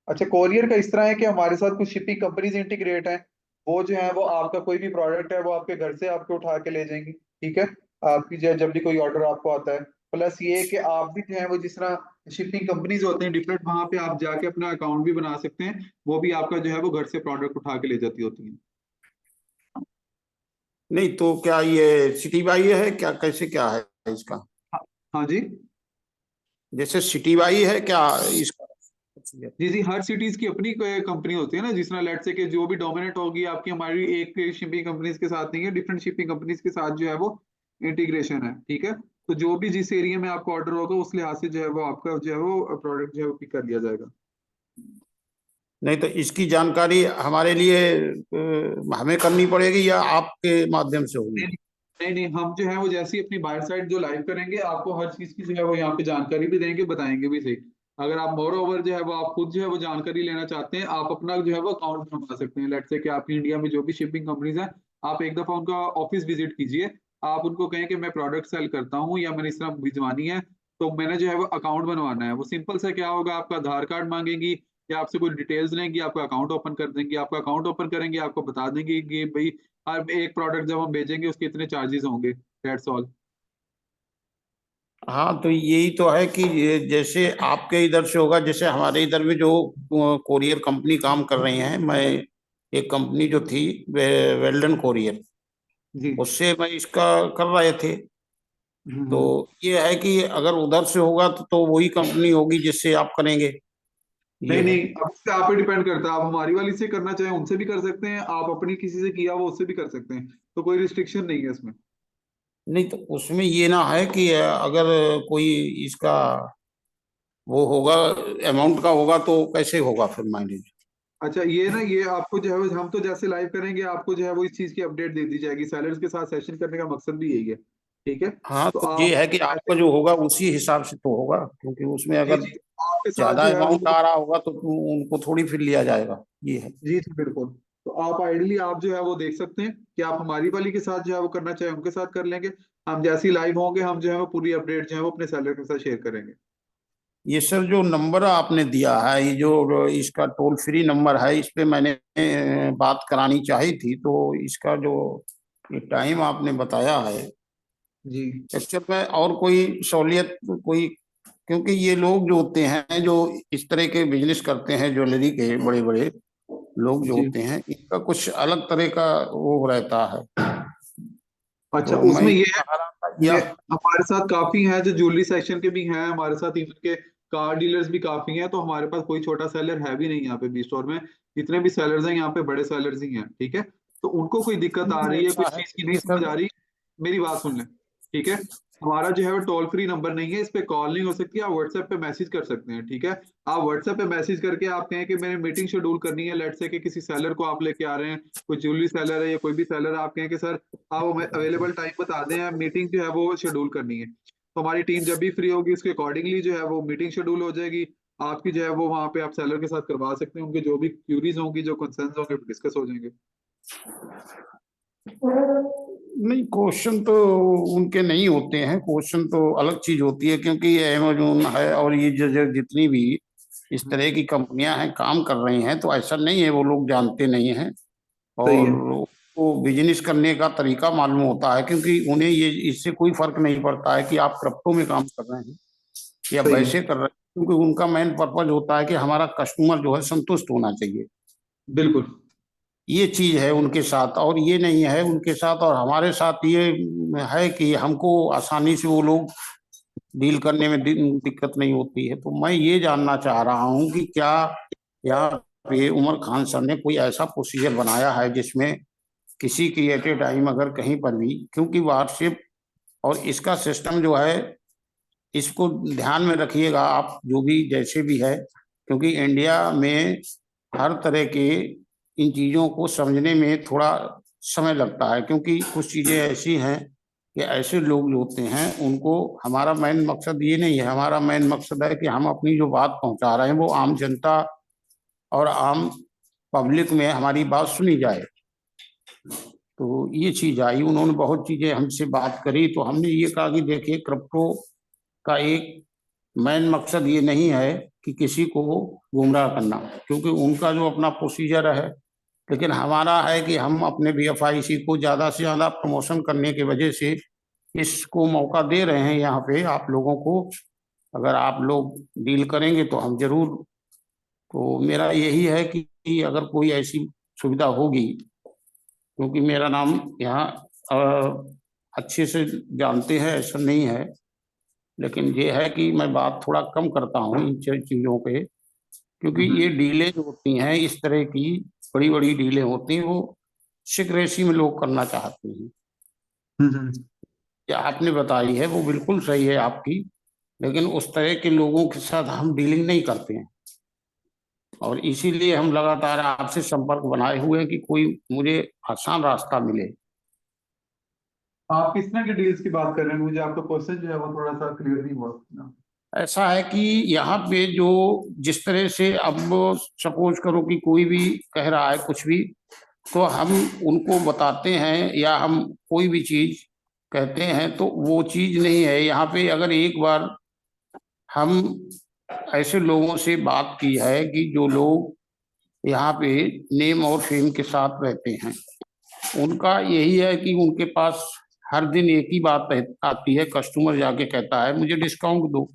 अच्छा, कोरियर का इस तरह है कि हमारे साथ कुछ शिपिंग कंपनीज इंटीग्रेट हैं। वो जो है वो आपका कोई भी प्रोडक्ट है वो आपके घर से आपको उठा के ले जाएंगी। ठीक है। आपकी जो है जब भी कोई ऑर्डर आपको आता है, प्लस ये कि आप भी जो है वो जिस तरह शिपिंग कंपनीज होते हैं डिफरेंट, वहां पे आप जाके अपना अकाउंट भी बना सकते हैं। वो भी आपका जो है वो घर से प्रोडक्ट उठा के ले जाती होती है। नहीं तो क्या ये सिटी बाई है क्या, कैसे क्या है इसका? हाँ जी। जैसे सिटी बाई है क्या इसका? जी जी, हर सिटीज की अपनी कंपनी होती है ना। जिस तरह लेट से कि जो भी डोमिनेट होगी आपकी, हमारी एक शिपिंग कंपनीज के साथ नहीं है, डिफरेंट शिपिंग कंपनीज के साथ जो है वो इंटीग्रेशन है। ठीक है। तो जो भी जिस एरिया में आपको ऑर्डर होगा उस लिहाज से जो है वो आपका जो है वो प्रोडक्ट जो है वो पिक कर लिया जाएगा। नहीं तो इसकी जानकारी हमारे लिए हमें करनी पड़ेगी या आपके माध्यम से होगी? नहीं नहीं नहीं, हम जो है वो जैसे ही अपनी बायर साइड जो लाइव करेंगे आपको हर चीज की जो है वो यहाँ पे जानकारी भी देंगे, बताएंगे भी सही। अगर आप मोर ओवर जो है वो आप खुद जो है वो जानकारी लेना चाहते हैं, आप अपना जो है वो अकाउंट बनवा सकते हैं। लेट्स से कि आप इंडिया में जो भी शिपिंग कंपनीज हैं, आप एक दफा उनका ऑफिस विजिट कीजिए। आप उनको कहें कि मैं प्रोडक्ट सेल करता हूँ या मैंने इस तरह भिजवानी है, तो मैंने जो है वो अकाउंट बनवाना है। वो सिंपल सा क्या होगा, आपका आधार कार्ड मांगेंगी या आपसे कोई डिटेल्स लेंगी, आपका अकाउंट ओपन कर देंगे। आपका अकाउंट ओपन करेंगे, आपको बता देंगे कि भाई हर एक प्रोडक्ट जब हम भेजेंगे उसके इतने चार्जेस होंगे। That's all. हाँ तो यही तो है कि ये जैसे आपके इधर से होगा, जैसे हमारे इधर में जो कोरियर कंपनी काम कर रही हैं, मैं एक कंपनी जो थी वेल्डन कोरियर, जी। उससे मैं इसका कर रहे थे। तो हम्म। ये है कि अगर उधर से होगा तो वही कंपनी होगी जिससे आप करेंगे, ये नहीं है। नहीं, अब इससे आप पे डिपेंड करता है। आप हमारी वाली से करना चाहें उनसे भी कर सकते हैं, आप अपनी किसी से किया वो उससे भी कर सकते हैं। तो कोई रिस्ट्रिक्शन नहीं है इसमें। नहीं तो उसमें ये ना है कि अगर कोई इसका वो होगा, अमाउंट का होगा तो कैसे होगा फिर मैनेज? अच्छा, ये ना, ये आपको जो है हम तो जैसे लाइव करेंगे आपको जो है वो इस चीज की अपडेट दे दी जाएगी। सेलर्स के साथ सेशन करने का मकसद भी यही है। ठीक है। हाँ तो तो आप ये है कि आपका जो होगा उसी हिसाब से तो होगा, क्योंकि उसमें जी अगर जी, आपके साथ ज्यादा जो है अमाउंट वो आ रहा होगा तो उनको थोड़ी फिर लिया जाएगा, ये है। जी जी बिल्कुल। तो आप आइडियली आप जो है वो देख सकते हैं कि आप हमारी वाली के साथ जो है वो करना चाहें उनके साथ कर लेंगे। हम जैसे ही लाइव होंगे हम जो है वो पूरी अपडेट जो है वो अपने सेलर के साथ शेयर करेंगे। ये सर जो नंबर आपने दिया है, ये जो इसका टोल फ्री नंबर है, इस पे मैंने बात करानी चाहिए थी, तो इसका जो ये टाइम आपने बताया है, जी एक्चुअल में और कोई सहूलियत कोई, क्योंकि ये लोग जो होते हैं जो इस तरह के बिजनेस करते हैं, ज्वेलरी के बड़े बड़े लोग जो जी। होते हैं, इनका कुछ अलग तरह का वो रहता है। अच्छा, तो मैं उसमें ये ये है कह रहा था कि या हमारे साथ काफी हैं जो ज्वेलरी सेक्शन के भी हैं हमारे साथ, इवन के कार डीलर्स भी काफी हैं। तो हमारे पास कोई छोटा सेलर है भी नहीं यहाँ पे बी स्टोर में। जितने भी सेलर्स हैं यहाँ पे बड़े सेलर्स ही हैं। ठीक है। तो उनको कोई दिक्कत आ रही है, ऐसा कुछ है चीज की नहीं कि समझ सर, आ रही, मेरी बात सुन लें। ठीक है। हमारा जो है वो टोल फ्री नंबर नहीं है, इस पे कॉल नहीं हो सकती, आप व्हाट्सएप पे मैसेज कर सकते हैं। ठीक है। आप व्हाट्सएप पे मैसेज करके आप कहें कि मैंने मीटिंग शेड्यूल करनी है। लेट्स से कि किसी सेलर को आप लेके आ रहे हैं, कोई ज्वेलरी सेलर है या कोई भी सेलर, आप कहें कि सर आप हमें अवेलेबल टाइम बता दें, मीटिंग जो है वो शेड्यूल करनी है। तो हमारी टीम जब भी फ्री होगी उसके अकॉर्डिंगली जो है वो मीटिंग शेड्यूल हो जाएगी। आपकी जो है वो वहां पे आप सेलर के साथ करवा सकते हैं। उनके जो भी क्यूरीज होंगी, जो कंसर्न्स होंगे, डिस्कस हो जाएंगे। नहीं क्वेश्चन तो उनके नहीं होते हैं, क्वेश्चन तो अलग चीज होती है, क्योंकि ये अमेजोन है और ये जो जितनी भी इस तरह की कंपनियां हैं काम कर रही हैं, तो ऐसा नहीं है वो लोग जानते नहीं हैं, सही और है। वो बिजनेस करने का तरीका मालूम होता है, क्योंकि उन्हें ये इससे कोई फर्क नहीं पड़ता है कि आप क्रिप्टो में काम कर रहे हैं या सही है। वैसे कर रहे हैं, क्योंकि उनका मेन पर्पज होता है कि हमारा कस्टमर जो है संतुष्ट होना चाहिए। बिल्कुल ये चीज है उनके साथ, और ये नहीं है उनके साथ और हमारे साथ ये है कि हमको आसानी से वो लोग डील करने में दिक्कत नहीं होती है। तो मैं ये जानना चाह रहा हूँ कि क्या यहाँ पे उमर खान सर ने कोई ऐसा प्रोसीजर बनाया है जिसमें किसी की एट ए टाइम अगर कहीं पर भी, क्योंकि व्हाट्सएप और इसका सिस्टम जो है, इसको ध्यान में रखिएगा आप जो भी जैसे भी है, क्योंकि इंडिया में हर तरह के इन चीज़ों को समझने में थोड़ा समय लगता है, क्योंकि कुछ चीज़ें ऐसी हैं कि ऐसे लोग जो होते हैं उनको, हमारा मेन मकसद ये नहीं है, हमारा मेन मकसद है कि हम अपनी जो बात पहुंचा रहे हैं वो आम जनता और आम पब्लिक में हमारी बात सुनी जाए। तो ये चीज आई, उन्होंने बहुत चीजें हमसे बात करी, तो हमने ये कहा कि देखिए क्रिप्टो का एक मेन मकसद ये नहीं है कि किसी को गुमराह करना, क्योंकि उनका जो अपना प्रोसीजर है, लेकिन हमारा है कि हम अपने BFIC को ज्यादा से ज्यादा प्रमोशन करने की वजह से इसको मौका दे रहे हैं यहाँ पे आप लोगों को। अगर आप लोग डील करेंगे तो हम जरूर, तो मेरा यही है कि अगर कोई ऐसी सुविधा होगी, क्योंकि मेरा नाम यहाँ अच्छे से जानते हैं, ऐसा नहीं है, लेकिन ये है कि मैं बात थोड़ा कम करता हूँ इन चीजों पे, क्योंकि ये डीलें जो होती हैं इस तरह की बड़ी बड़ी डीलें होती हैं, वो सिक्रेसी में लोग करना चाहते हैं। या आपने बताई है वो बिल्कुल सही है आपकी, लेकिन उस तरह के लोगों के साथ हम डीलिंग नहीं करते हैं, और इसीलिए हम लगातार आपसे संपर्क बनाए हुए हैं कि कोई मुझे आसान रास्ता मिले। आप किस तरह के डील्स की बात कर रहे हैं? मुझे आपका क्वेश्चन जो है वो थोड़ा सा क्लियर नहीं हुआ। ऐसा है कि यहाँ पे जो जिस तरह से, अब सपोज करो कि कोई भी कह रहा है कुछ भी, तो हम उनको बताते हैं या हम कोई भी चीज कहते हैं, तो वो चीज नहीं है यहाँ पे। अगर एक बार हम ऐसे लोगों से बात की है कि जो लोग यहाँ पे नेम और फेम के साथ रहते हैं, उनका यही है कि उनके पास हर दिन एक ही बात आती है, कस्टमर जाके कहता है मुझे डिस्काउंट दो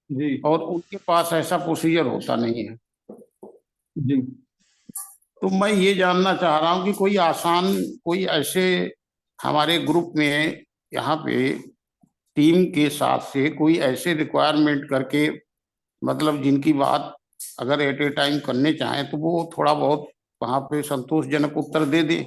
जी और उनके पास ऐसा प्रोसीजर होता नहीं है। जी तो मैं ये जानना चाह रहा हूँ कि कोई आसान, कोई ऐसे हमारे ग्रुप में यहाँ पे टीम के साथ से कोई ऐसे रिक्वायरमेंट करके, मतलब जिनकी बात अगर एट ए टाइम करने चाहें तो वो थोड़ा बहुत वहाँ पे संतोषजनक उत्तर दे दे।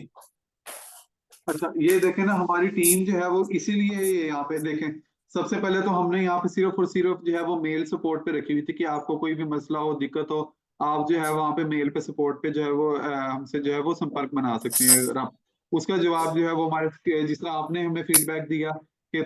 अच्छा, ये देखें ना, हमारी टीम जो है वो इसीलिए यहाँ पे देखें, सबसे पहले तो हमने यहाँ पे सिर्फ और सिर्फ जो है वो मेल सपोर्ट पे रखी हुई थी कि आपको कोई भी मसला हो, दिक्कत हो, आप जो है वहाँ पे मेल पे सपोर्ट पे जो है वो हमसे जो है वो संपर्क बना सकते हैं। अगर आप उसका जवाब जो है वो हमारे, जिस तरह आपने हमें फीडबैक दिया कि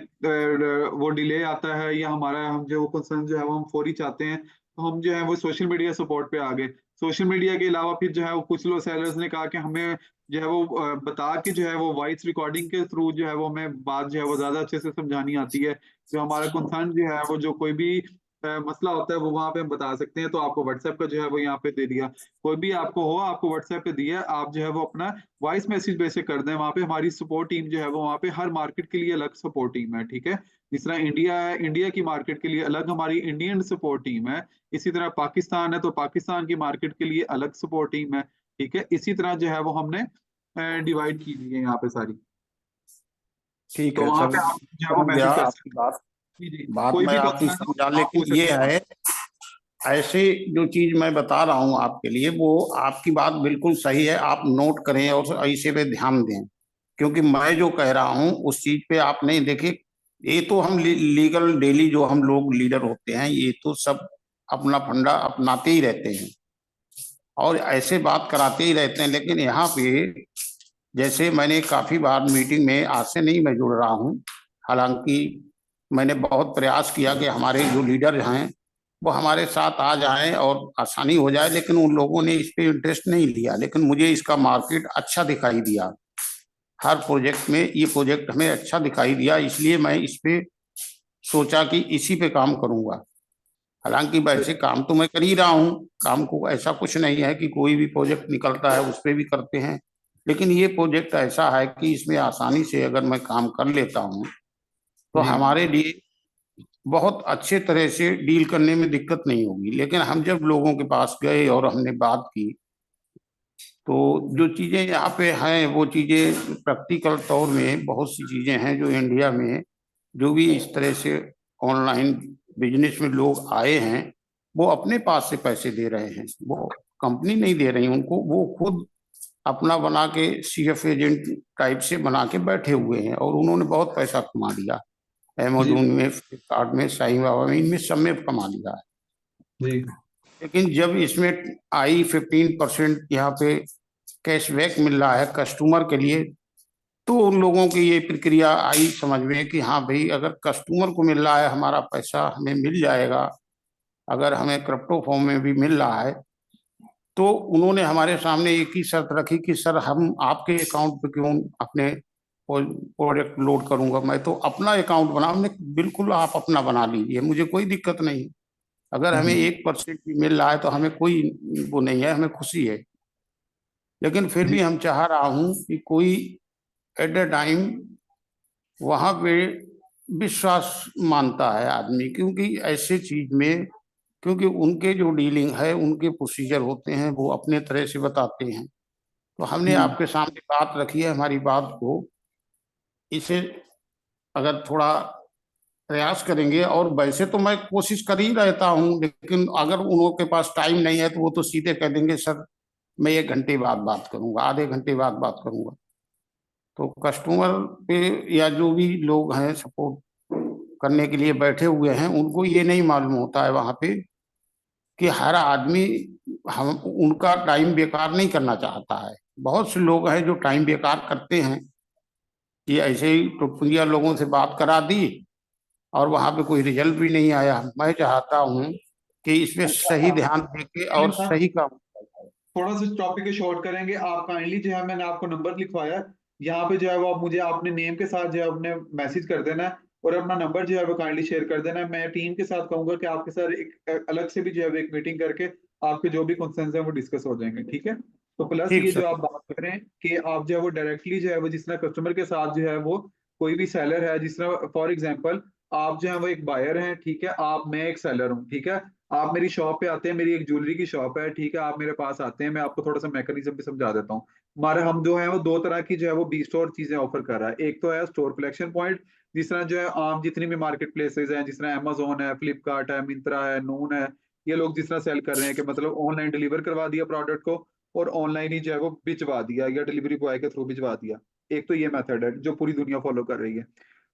वो डिले आता है या हमारा हम जो कंसर्न जो है वो हम फौरी चाहते हैं, तो हम जो है वो सोशल मीडिया सपोर्ट पे आ गए। सोशल मीडिया के अलावा फिर जो है वो कुछ लोग सेलर्स ने कहा कि हमें जो है वो बता के जो है वो वॉइस रिकॉर्डिंग के थ्रू जो है वो हमें बात जो है वो ज्यादा अच्छे से समझानी आती है। जो हमारा कंसर्न जो है वो जो कोई भी मसला होता है वो वहाँ पे हम बता सकते हैं। तो आपको व्हाट्सएप का जो है वो यहाँ पे दे दिया, कोई भी आपको हो आपको व्हाट्सएप पे दिया, आप जो है वो अपना वॉइस मैसेज बेसिक कर दें। वहाँ पे हमारी सपोर्ट टीम जो है वो वहाँ पे हर मार्केट के लिए अलग सपोर्ट टीम है, ठीक है। जिस तरह इंडिया है, इंडिया की मार्केट के लिए अलग हमारी इंडियन सपोर्ट टीम है, इसी तरह पाकिस्तान है तो पाकिस्तान की मार्केट के लिए अलग सपोर्ट टीम है, ठीक है। इसी तरह जो है वो हमने डिवाइड की हुई है यहाँ पे सारी। ठीक तो है वहां सर, पे आप जो है वो समझ गया मैसेज कर आपकी सकते बात, हैं। जी जी, बात कोई मैं भी आपकी कंसर्न समझा, आप पूछ लेकिन ये सकते हैं। है ऐसे जो चीज मैं बता रहा हूँ आपके लिए, वो आपकी बात बिल्कुल सही है, आप नोट करें और इसे पे ध्यान दें, क्योंकि मैं जो कह रहा हूँ उस चीज पे आप नहीं देखे। ये तो हम लीगल डेली जो हम लोग लीडर होते हैं, ये तो सब अपना फंडा अपनाते ही रहते हैं और ऐसे बात कराते ही रहते हैं, लेकिन यहाँ पे जैसे मैंने काफी बार मीटिंग में, आज से नहीं मैं जुड़ रहा हूँ, हालांकि मैंने बहुत प्रयास किया कि हमारे जो लीडर हैं वो हमारे साथ आ जाएं और आसानी हो जाए, लेकिन उन लोगों ने इस पे इंटरेस्ट नहीं लिया। लेकिन मुझे इसका मार्केट अच्छा दिखाई दिया, हर प्रोजेक्ट में ये प्रोजेक्ट हमें अच्छा दिखाई दिया, इसलिए मैं इस पे सोचा कि इसी पे काम करूंगा। हालांकि वैसे काम तो मैं कर ही रहा हूँ, काम को ऐसा कुछ नहीं है कि कोई भी प्रोजेक्ट निकलता है उस पर भी करते हैं, लेकिन ये प्रोजेक्ट ऐसा है कि इसमें आसानी से अगर मैं काम कर लेता हूँ तो जी हमारे लिए बहुत अच्छे तरह से डील करने में दिक्कत नहीं होगी। लेकिन हम जब लोगों के पास गए और हमने बात की, तो जो चीजें यहाँ पे हैं वो चीजें प्रैक्टिकल तौर में बहुत सी चीजें हैं जो इंडिया में जो भी इस तरह से ऑनलाइन बिजनेस में लोग आए हैं, वो अपने पास से पैसे दे रहे हैं, वो कंपनी नहीं दे रही उनको, वो खुद अपना बना के CF एजेंट टाइप से बना के बैठे हुए हैं और उन्होंने बहुत पैसा कमा लिया। जी अमेजोन में, फ्लिपकार्ट में, साईं बाबा में, इनमें सब में कमा लिया है। जी लेकिन जब इसमें आई 15% यहाँ पे कैशबैक मिल रहा है कस्टमर के लिए, तो उन लोगों की ये प्रक्रिया आई समझ में कि हाँ भाई, अगर कस्टमर को मिल रहा है हमारा पैसा हमें मिल जाएगा, अगर हमें क्रिप्टो फॉर्म में भी मिल रहा है, तो उन्होंने हमारे सामने एक ही शर्त रखी कि सर हम आपके अकाउंट पे क्यों अपने प्रोडक्ट लोड करूंगा, मैं तो अपना अकाउंट बना। हमने बिल्कुल आप अपना बना लीजिए, मुझे कोई दिक्कत नहीं, अगर हमें 1% भी मिल रहा है तो हमें कोई वो नहीं है, हमें खुशी है। लेकिन फिर भी हम चाह रहा हूं कि कोई एट द टाइम वहां पे विश्वास मानता है आदमी, क्योंकि ऐसे चीज में, क्योंकि उनके जो डीलिंग है, उनके प्रोसीजर होते हैं, वो अपने तरह से बताते हैं। तो हमने आपके सामने बात रखी है, हमारी बात को इसे अगर थोड़ा प्रयास करेंगे, और वैसे तो मैं कोशिश कर ही रहता हूँ, लेकिन अगर उनके पास टाइम नहीं है तो वो तो सीधे कह देंगे सर मैं 1 घंटे बाद बात करूंगा, आधे घंटे बाद बात करूंगा। तो कस्टमर पे या जो भी लोग हैं सपोर्ट करने के लिए बैठे हुए हैं, उनको ये नहीं मालूम होता है वहां पे कि हर आदमी हम उनका टाइम बेकार नहीं करना चाहता है। बहुत से लोग हैं जो टाइम बेकार करते हैं कि ऐसे ही टुटपुंजिया लोगों से बात करा दी और वहां पे कोई रिजल्ट भी नहीं आया। मैं चाहता हूं कि इसमें सही ध्यान देके और सही काम। थोड़ा सा टॉपिक को शॉर्ट करेंगे। आप काइंडली जो है, मैंने आपको नंबर लिखवाया है, यहाँ पे जो है वो आप मुझे अपने नेम के साथ जो है अपने मैसेज कर देना है, और अपना नंबर जो है वो काइंडली शेयर कर देना है। मैं टीम के साथ कहूंगा कि आपके साथ एक अलग से भी जो है वो एक मीटिंग करके आपके जो भी कंसर्न्स हैं वो डिस्कस हो जाएंगे, ठीक है। तो प्लस ठीक ये सर। जो आप बात कर रहे हैं कि आप जो है वो डायरेक्टली जो है वो जिस तरह कस्टमर के साथ जो है वो कोई भी सेलर है, जिस तरह फॉर एग्जाम्पल आप जो है वो एक बायर हैं, ठीक है, मैं एक सेलर हूँ, ठीक है। आप मेरी शॉप पे आते हैं, मेरी एक ज्वेलरी की शॉप है, ठीक है, आप मेरे पास आते हैं, मैं आपको थोड़ा सा मैकेनिज्म भी समझा देता हूँ। हमारे हम जो है वो 2 तरह की जो है वो बी स्टोर चीजें ऑफर कर रहा है। एक तो है स्टोर कलेक्शन पॉइंट, जिस तरह जो है आम जितनी भी मार्केट प्लेसेस हैं, जिस तरह अमेजोन है, फ्लिपकार्ट है, मिंत्रा है, नून है, ये लोग जिस तरह सेल कर रहे हैं कि मतलब ऑनलाइन डिलीवर करवा दिया प्रोडक्ट को और ऑनलाइन ही जो है वो भिजवा दिया या डिलीवरी बॉय के थ्रू भिजवा दिया। एक तो ये मेथड है जो पूरी दुनिया फॉलो कर रही है।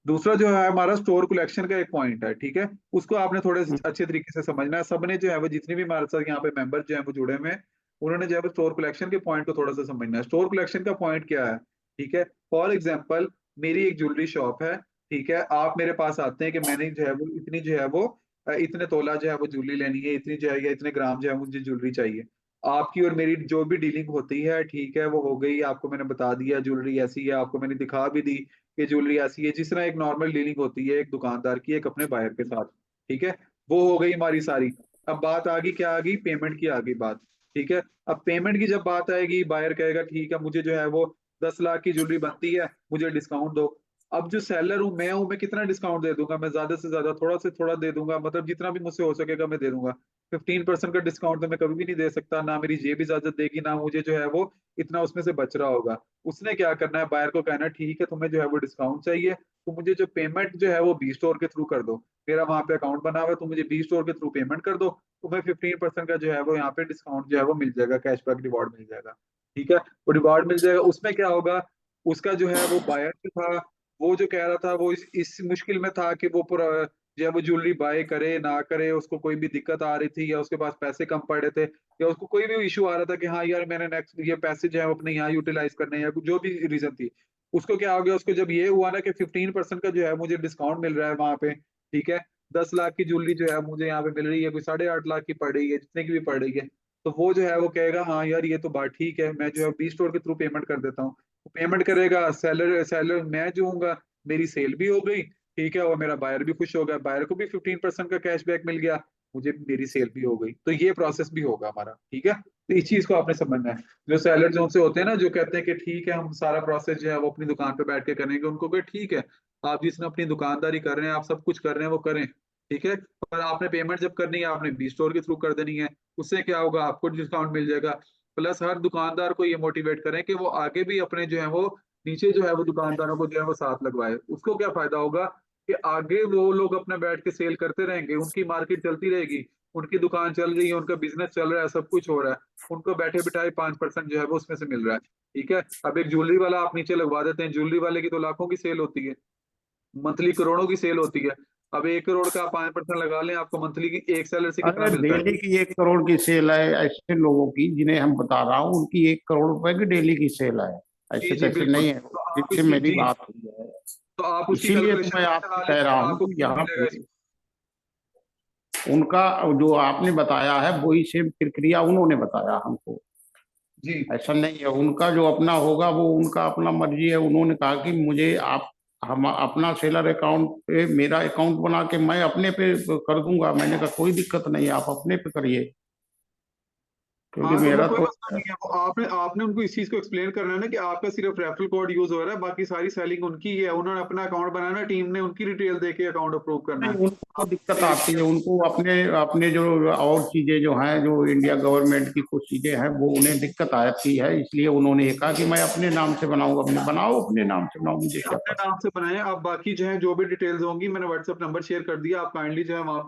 दूसरा जो है हमारा स्टोर कलेक्शन का एक पॉइंट है, ठीक है, उसको आपने थोड़े अच्छे तरीके से समझना है। सबने जो है वो जितने भी हमारे साथ यहाँ पे मेंबर जो है वो जुड़े हुए हैं, उन्होंने जो है वो स्टोर कलेक्शन के पॉइंट को थोड़ा सा समझना है। स्टोर कलेक्शन का पॉइंट क्या है, ठीक है। फॉर एग्जाम्पल मेरी एक ज्वेलरी शॉप है, ठीक है, आप मेरे पास आते हैं कि मैंने जो है वो इतनी जो है वो इतने तोला जो है वो ज्वेलरी लेनी है, इतनी जो है या इतने ग्राम जो है मुझे ज्वेलरी चाहिए। आपकी और मेरी जो भी डीलिंग होती है, ठीक है, वो हो गई, आपको मैंने बता दिया ज्वेलरी ऐसी है, आपको मैंने दिखा भी दी कि ज्वेलरी ऐसी है, जिस तरह एक नॉर्मल डीलिंग होती है एक दुकानदार की एक अपने बायर के साथ, ठीक है। वो हो गई हमारी सारी। अब बात आ गई, क्या आ गई, पेमेंट की आ गई बात, ठीक है। अब पेमेंट की जब बात आएगी, बायर कहेगा ठीक है मुझे जो है वो 10 लाख की ज्वेलरी बनती है, मुझे डिस्काउंट दो। अब जो सेलर हूँ मैं कितना डिस्काउंट दे दूंगा, मैं ज्यादा से ज्यादा थोड़ा से थोड़ा दे दूंगा, मतलब जितना भी मुझसे हो सकेगा मैं दे दूंगा। 15% का डिस्काउंट तो मैं कभी भी नहीं दे सकता, ना मेरी जेब इजाजत देगी, ना मुझे जो है वो इतना उसमें से बच रहा होगा। उसने क्या करना है, बायर को कहना है ठीक है तुम्हें जो है वो डिस्काउंट चाहिए, तो मुझे जो पेमेंट जो है वो बी स्टोर के थ्रू कर दो। मेरा वहां पे अकाउंट बना हुआ है, तो मुझे बी स्टोर के थ्रू पेमेंट कर दो, तो मैं 15% का जो है वो यहाँ पे डिस्काउंट जो है वो मिल जाएगा, कैशबैक रिवॉर्ड मिल जाएगा, ठीक है। वो रिवॉर्ड मिल जाएगा, उसमें क्या होगा, उसका जो है वो बायर जो था, वो जो कह रहा था वो इस मुश्किल में था कि वो पूरा जो है वो ज्वेलरी बाय करे ना करे, उसको कोई भी दिक्कत आ रही थी या उसके पास पैसे कम पड़ रहे थे या उसको कोई भी इशू आ रहा था कि हाँ यार मैंने नेक्स्ट ये पैसे जो है वो अपने यहाँ यूटिलाइज करने हैं या जो भी रीजन थी। उसको क्या हो गया, उसको जब ये हुआ ना कि 15% का जो है मुझे डिस्काउंट मिल रहा है वहां पे, ठीक है, 10 लाख की ज्वेलरी जो है मुझे यहाँ पे मिल रही है, कोई 8.5 लाख की पड़ रही है, जितने की भी पड़ रही है, तो वो जो है वो कहेगा हाँ यार ये तो बात ठीक है, मैं जो है बी स्टोर के थ्रू पेमेंट कर देता हूँ। पेमेंट करेगा, सेलर सेलर मैं जो हूँ, मेरी सेल भी हो गई, ठीक है, और मेरा बायर भी खुश हो गया, बायर को भी 15% का कैशबैक मिल गया, मुझे मेरी सेल भी हो गई। तो ये प्रोसेस भी होगा हमारा, ठीक है। तो इस चीज को आपने समझना है। जो सेलर जो से होते हैं ना, जो कहते हैं कि ठीक है हम सारा प्रोसेस जो है वो अपनी दुकान पे बैठ के करेंगे, उनको कहे ठीक है, आप जिसने अपनी दुकानदारी कर रहे हैं, आप सब कुछ कर रहे हैं वो करें, ठीक है, पर आपने पेमेंट जब करनी है आपने बी स्टोर के थ्रू कर देनी है। उससे क्या होगा, आपको डिस्काउंट मिल जाएगा। प्लस हर दुकानदार को ये मोटिवेट करें कि वो आगे भी अपने जो है वो नीचे जो है वो दुकानदारों को जो है वो साथ लगवाए। उसको क्या फायदा होगा कि आगे वो लोग अपना बैठ के सेल करते रहेंगे, उनकी मार्केट चलती रहेगी, उनकी दुकान चल रही है, उनका बिजनेस चल रहा है, सब कुछ हो रहा है, उनको बैठे बिठाए 5% जो है वो उसमें से मिल रहा है, ठीक है। अब एक ज्वेलरी वाला आप नीचे लगवा देते हैं, ज्वेलरी वाले की तो लाखों की सेल होती है, मंथली करोड़ों की सेल होती है। अब 1 करोड़ का आप 5% लगा लें, आपको मंथली की एक सेलर से कितना अरे मिलता है? डेली की 1 करोड़ की सेल है, ऐसे लोगों की जिन्हें हम बता रहा हूँ उनकी 1 करोड़ रुपए की डेली की सेल है। ऐसे जी तैसे बिल्कुल। नहीं है, तो आप जिनसे इसकी मेरी जी बात हुई है, तो आप उसकी इसीलिए तो कैलकुलेशन मैं लगा आपसे कह लीजिए, रहा आपको हूँ कितना यहाँ मिलेगा पे उनका जो आपने बताया है वही सेम प्रक्रिया उन्होंने बताया हमको। जी। ऐसा नहीं है, उनका जो अपना होगा वो उनका अपना मर्जी है। उन्होंने कहा कि मुझे आप हम अपना सेलर अकाउंट पे मेरा अकाउंट बना के मैं अपने पे कर दूंगा। मैंने कहा कोई दिक्कत नहीं है, आप अपने पे करिए, क्योंकि हाँ तो वो मेरा कोई तो मसला नहीं है, वो आपने आपने उनको इस चीज को एक्सप्लेन करना है ना कि आपका सिर्फ रेफरल कोड यूज हो रहा है, बाकी सारी सेलिंग उनकी ही है, उन्होंने अपना अकाउंट बनाना, टीम ने उनकी डिटेल देके अकाउंट अप्रूव करना नहीं, है। उनको आप दिक्कत आती है, उनको अपने अपने जो और चीजें जो हैं, जो इंडिया गवर्नमेंट की कुछ चीजें हैं वो उन्हें दिक्कत आती है, इसलिए उन्होंने ये कहा कि मैं अपने नाम से बनाऊंगा। अपने बनाओ, अपने नाम से बनाओ, मुझे क्या अपने पता। नाम से बनाए आप, बाकी जो है जो भी डिटेल्स होंगी मैंने व्हाट्सएप नंबर शेयर कर दिया, आप काइंडली जो है वहाँ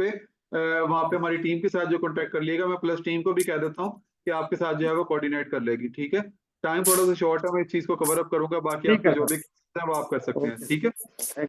पे हमारी टीम के साथ जो कांटेक्ट कर लिएगा, मैं प्लस टीम को भी कह देता हूँ कि आपके साथ जो है वो कोऑर्डिनेट कर लेगी, ठीक है। टाइम थोड़ा सा शॉर्ट है, मैं इस चीज को कवर अप करूंगा, बाकी ठीक आपके है जो सर। भी है वो आप कर सकते हैं, ओके। ठीक है।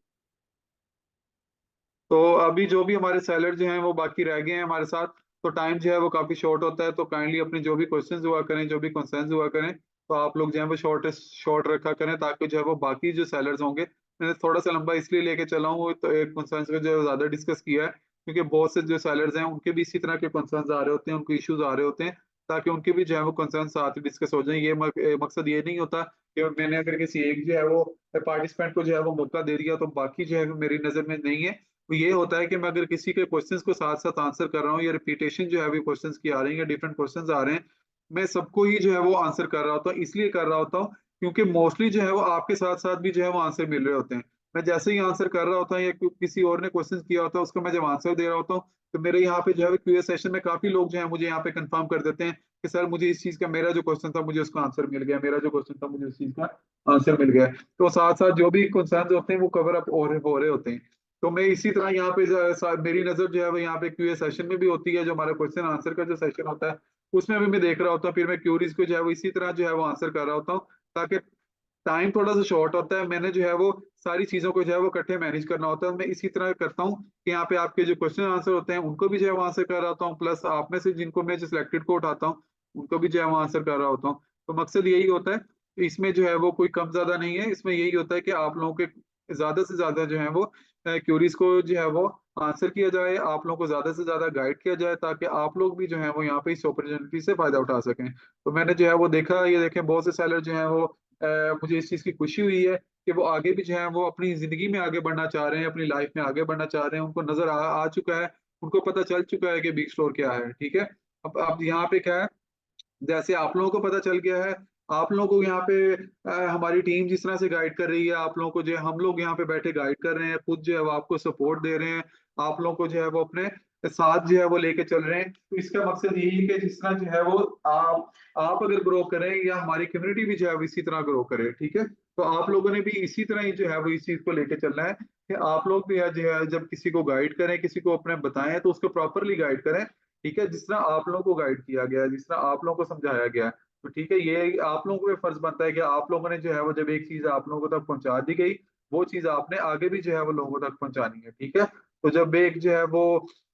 तो अभी जो भी हमारे सेलर जो हैं वो बाकी रह गए हैं हमारे साथ, तो टाइम जो है वो काफी शॉर्ट होता है, तो काइंडली अपने जो भी क्वेश्चंस हुआ करें, जो भी कंसर्न्स हुआ करें, तो आप लोग जो है वो शॉर्ट रखा करें, ताकि जो है वो बाकी जो सेलर्स होंगे, मैंने थोड़ा सा लंबा इसलिए लेके चला हूँ, तो एक कंसर्न्स को जो है ज्यादा डिस्कस किया है, क्योंकि बहुत से जो सेलर्स हैं उनके भी इसी तरह के कंसर्न्स आ रहे होते हैं, उनको इश्यूज आ रहे होते हैं, ताकि उनके भी जो है वो कंसर्न साथ डिस्कस हो जाए। ये मकसद ये नहीं होता कि मैंने अगर किसी एक जो है वो पार्टिसिपेंट को जो है वो मौका दे दिया तो बाकी जो है वो मेरी नजर में नहीं है। तो ये होता है कि मैं अगर किसी के क्वेश्चंस को साथ साथ आंसर कर रहा हूँ, या रिपीटेशन जो है अभी क्वेश्चंस की आ रही है, या डिफरेंट क्वेश्चंस आ रहे हैं, मैं सबको ही जो है वो आंसर कर रहा होता हूँ, इसलिए कर रहा होता हूँ क्योंकि मोस्टली जो है वो आपके साथ साथ भी जो है वो आंसर मिल रहे होते हैं। मैं जैसे ही आंसर कर रहा होता हूँ या किसी और ने क्वेश्चन किया होता है उसका मैं जब आंसर दे रहा होता हूँ, तो मेरे यहाँ पे जो है क्यूए सेशन में काफी लोग जो है मुझे यहाँ पे कंफर्म कर देते हैं कि सर मुझे इस चीज का, मेरा जो क्वेश्चन था मुझे उसका आंसर मिल गया, मेरा जो क्वेश्चन था मुझे उस चीज का आंसर मिल गया। तो साथ साथ जो भी कंसर्न होते हैं वो कवर अप हो रहे होते हैं। तो मैं इसी तरह यहाँ पे मेरी नजर जो है वो यहाँ पे क्यूए सेशन में भी होती है, जो हमारा क्वेश्चन आंसर का जो सेशन होता है उसमें भी मैं देख रहा होता हूँ, फिर मैं क्यूरीज को जो है वो इसी तरह जो है वो आंसर कर रहा होता हूँ, ताकि टाइम थोड़ा सा शॉर्ट होता है, मैंने जो है वो सारी चीजों को जो है वो इकट्ठे मैनेज करना होता है। मैं इसी तरह करता हूँ कि यहाँ पे आपके जो क्वेश्चन आंसर होते हैं उनको भी जो है वो आंसर कर रहा होता हूँ, प्लस आप में से जिनको मैं जो सिलेक्टेड को उठाता हूँ उनको भी जो है वो आंसर कर रहा होता हूँ। तो मकसद यही होता है, इसमें जो है वो कोई कम ज्यादा नहीं है, इसमें यही होता है कि आप लोगों के ज्यादा से ज्यादा जो है वो क्यूरीज को जो है वो आंसर किया जाए, आप लोगों को ज्यादा से ज्यादा गाइड किया जाए, ताकि आप लोग भी जो है वो यहाँ पे इस अपॉर्चुनिटी से फायदा उठा सकें। तो मैंने जो है वो देखा, ये देखें बहुत से सेलर जो है वो मुझे इस चीज की खुशी हुई है कि वो आगे भी जो है वो अपनी जिंदगी में आगे बढ़ना चाह रहे हैं, अपनी लाइफ में आगे बढ़ना चाह रहे हैं, उनको नजर आ चुका है, उनको पता चल चुका है कि बिग स्टोर क्या है, ठीक है। अब यहाँ पे क्या है, जैसे आप लोगों को पता चल गया है, आप लोगों को यहाँ पे हमारी टीम जिस तरह से गाइड कर रही है, आप लोगों को जो है हम लोग यहाँ पे बैठे गाइड कर रहे हैं, खुद जो है वो आपको सपोर्ट दे रहे हैं, आप लोगों को जो है वो अपने साथ जो है वो लेके चल रहे हैं। तो इसका मकसद यही है कि जिस तरह जो है वो आप अगर ग्रो करें या हमारी कम्युनिटी भी जो है वो इसी तरह ग्रो करे, ठीक है। तो आप लोगों ने भी इसी तरह ही जो है वो इस चीज को लेके चलना है कि आप लोग भी जो है जब किसी को गाइड करें, किसी को अपने बताएं, तो उसको प्रॉपरली गाइड करें, ठीक है, जिस तरह आप लोगों को गाइड किया गया है, जिस तरह आप लोगों को समझाया गया है। तो ठीक है, ये आप लोगों को भी फर्ज बनता है कि आप लोगों ने जो है वो जब एक चीज आप लोगों तक पहुंचा दी गई, वो चीज आपने आगे भी जो है वो लोगों तक पहुंचानी है, ठीक है। तो जब एक जो है वो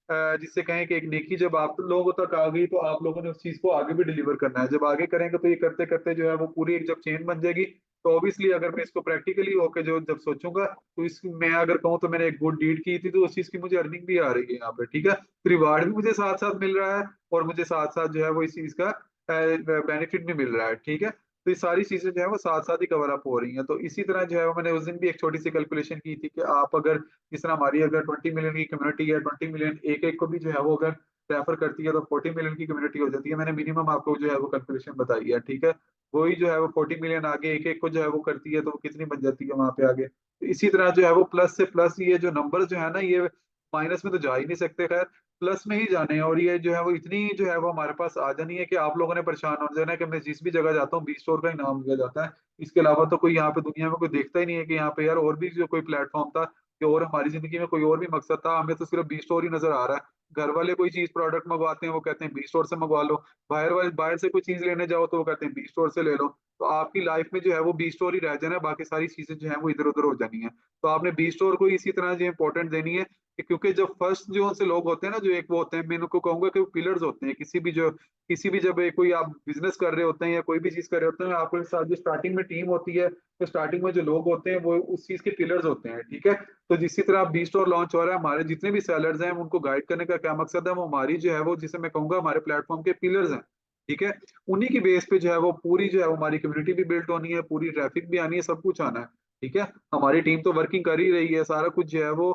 जिससे कहें कि एक नेकी जब आप लोगों तक आ गई, तो आप लोगों ने उस चीज को आगे भी डिलीवर करना है, जब आगे करेंगे तो ये करते करते जो है वो पूरी एक जब चेन बन जाएगी, तो ऑब्वियसली अगर मैं इसको प्रैक्टिकली होकर जो जब सोचूंगा, तो इस मैं अगर कहूँ तो मैंने एक गुड डीड की थी, तो उस चीज की मुझे अर्निंग भी आ रही है यहाँ पे, ठीक है। रिवार्ड भी मुझे साथ साथ मिल रहा है, और मुझे साथ साथ जो है वो इस चीज का बेनिफिट भी मिल रहा है, ठीक है। तो ये सारी चीजें जो है वो साथ साथ ही कवर अप हो रही हैं। तो इसी तरह जो है वो मैंने उस दिन भी एक छोटी सी कैलकुलेशन की थी कि आप अगर जिस तरह हमारी अगर 20 मिलियन की कम्युनिटी है, 20 मिलियन एक एक को भी जो है वो अगर रेफर करती है तो 40 मिलियन की कम्युनिटी हो जाती है। मैंने मिनिमम आपको जो है वो कैलकुलेशन बताई है, ठीक है। वही जो है वो 40 मिलियन आगे एक एक को जो है वो करती है, तो वो कितनी बन जाती है वहां पे आगे। तो इसी तरह जो है वो प्लस से प्लस, ये जो नंबर जो है ना, ये माइनस में तो जा ही नहीं सकते, खैर प्लस में ही जाने हैं, और ये जो है वो इतनी जो है वो हमारे पास आ जानी है कि आप लोगों ने परेशान हो जाना है कि मैं जिस भी जगह जाता हूँ बी स्टोर का ही नाम लिया जाता है, इसके अलावा तो कोई यहाँ पे दुनिया में कोई देखता ही नहीं है कि यहाँ पे यार और भी जो कोई प्लेटफॉर्म था, कि और हमारी जिंदगी में कोई और भी मकसद था, हमें तो सिर्फ बी स्टोर ही नजर आ रहा है। घर वाले कोई चीज प्रोडक्ट मंगवाते हैं, वो कहते हैं बी स्टोर से मंगवा लो। बाहर से कोई चीज लेने जाओ तो वो कहते हैं बी स्टोर से ले लो। तो आपकी लाइफ में जो है वो बी स्टोर ही रह जाना है, बाकी सारी चीजें जो है वो इधर उधर हो जानी है। तो आपने बी स्टोर को इसी तरह जो इंपॉर्टेंट देनी है क्योंकि जब फर्स्ट जो उनसे लोग होते हैं ना, जो एक वो होते हैं, मैं उनको कहूंगा कि वो पिलर्स होते हैं किसी भी जब कोई आप बिजनेस कर रहे होते हैं या कोई भी चीज कर रहे होते हैं, आपके साथ जो स्टार्टिंग में टीम होती है, तो स्टार्टिंग में जो लोग होते हैं वो उस चीज के पिलर्स होते हैं, ठीक है। तो जिसी तरह बी स्टोर लॉन्च हो रहा है, हमारे जितने भी सेलर्स हैं उनको गाइड करने का क्या मकसद है, वो हमारी जो है वो जिसे मैं कहूंगा हमारे प्लेटफॉर्म के पिलर्स हैं, ठीक है। उन्हीं की बेस पे जो है वो पूरी जो है वो हमारी कम्युनिटी भी बिल्ड होनी है, पूरी ट्रैफिक भी आनी है, सब कुछ आना है, ठीक है। हमारी टीम तो वर्किंग कर ही रही है, सारा कुछ जो है वो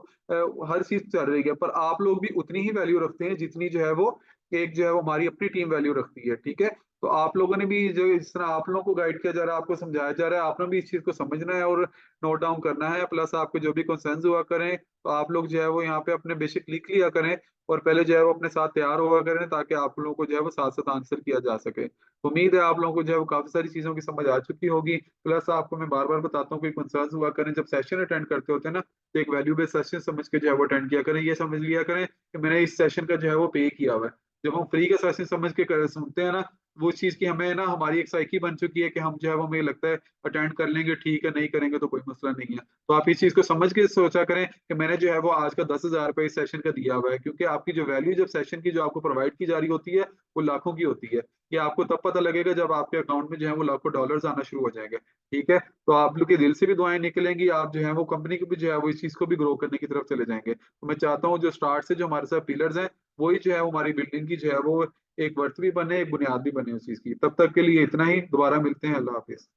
हर चीज चल रही है, पर आप लोग भी उतनी ही वैल्यू रखते हैं जितनी जो है वो एक जो है वो हमारी अपनी टीम वैल्यू रखती है, ठीक है। तो आप लोगों ने भी जो इस तरह आप लोगों को गाइड किया जा रहा है, आपको समझाया जा रहा है, आपने भी इस चीज को समझना है और नोट डाउन करना है। प्लस आपको जो भी कंसर्न्स हुआ करें तो आप लोग जो है वो यहाँ पे अपने बेसिक लिख लिया करें और पहले जो है वो अपने साथ तैयार हुआ करें, ताकि आप लोगों को जो है वो साथ साथ आंसर किया जा सके। उम्मीद है आप लोगों को जो है वो काफी सारी चीजों की समझ आ चुकी होगी। प्लस आपको मैं बार बार बताता हूँ, कोई कंसर्न्स हुआ करें जब सेशन अटेंड करते होते हैं ना, तो एक वैल्यू बेस्ड सेशन समझ के जो है वो अटेंड किया करें। ये समझ लिया करें कि मैंने इस सेशन का जो है वो पे किया हुआ है। जब हम फ्री का सेशन समझ के सुनते हैं ना, वो चीज की हमें ना हमारी एक साइकी बन चुकी है कि हम जो है वो हमें लगता है अटेंड कर लेंगे, ठीक है, नहीं करेंगे तो कोई मसला नहीं है। तो आप इस चीज को समझ के सोचा करें कि मैंने जो है वो आज का 10,000 रुपये इस सेशन का दिया हुआ है, क्योंकि आपकी जो वैल्यू जब सेशन की जो आपको प्रोवाइड की जा रही होती है वो लाखों की होती है। ये आपको तब पता लगेगा जब आपके अकाउंट में जो है वो लाखों डॉलर्स आना शुरू हो जाएंगे, ठीक है। तो आप लोग के दिल से भी दुआएं निकलेंगी, आप जो है वो कंपनी को भी जो है वो इस चीज को भी ग्रो करने की तरफ चले जाएंगे। तो मैं चाहता हूँ जो स्टार्ट से जो हमारे साथ पिलर्स हैं वही जो है वो हमारी बिल्डिंग की जो है वो एक वर्थ भी बने, एक बुनियाद भी बने उस चीज की। तब तक के लिए इतना ही, दोबारा मिलते हैं, अल्लाह हाफिज।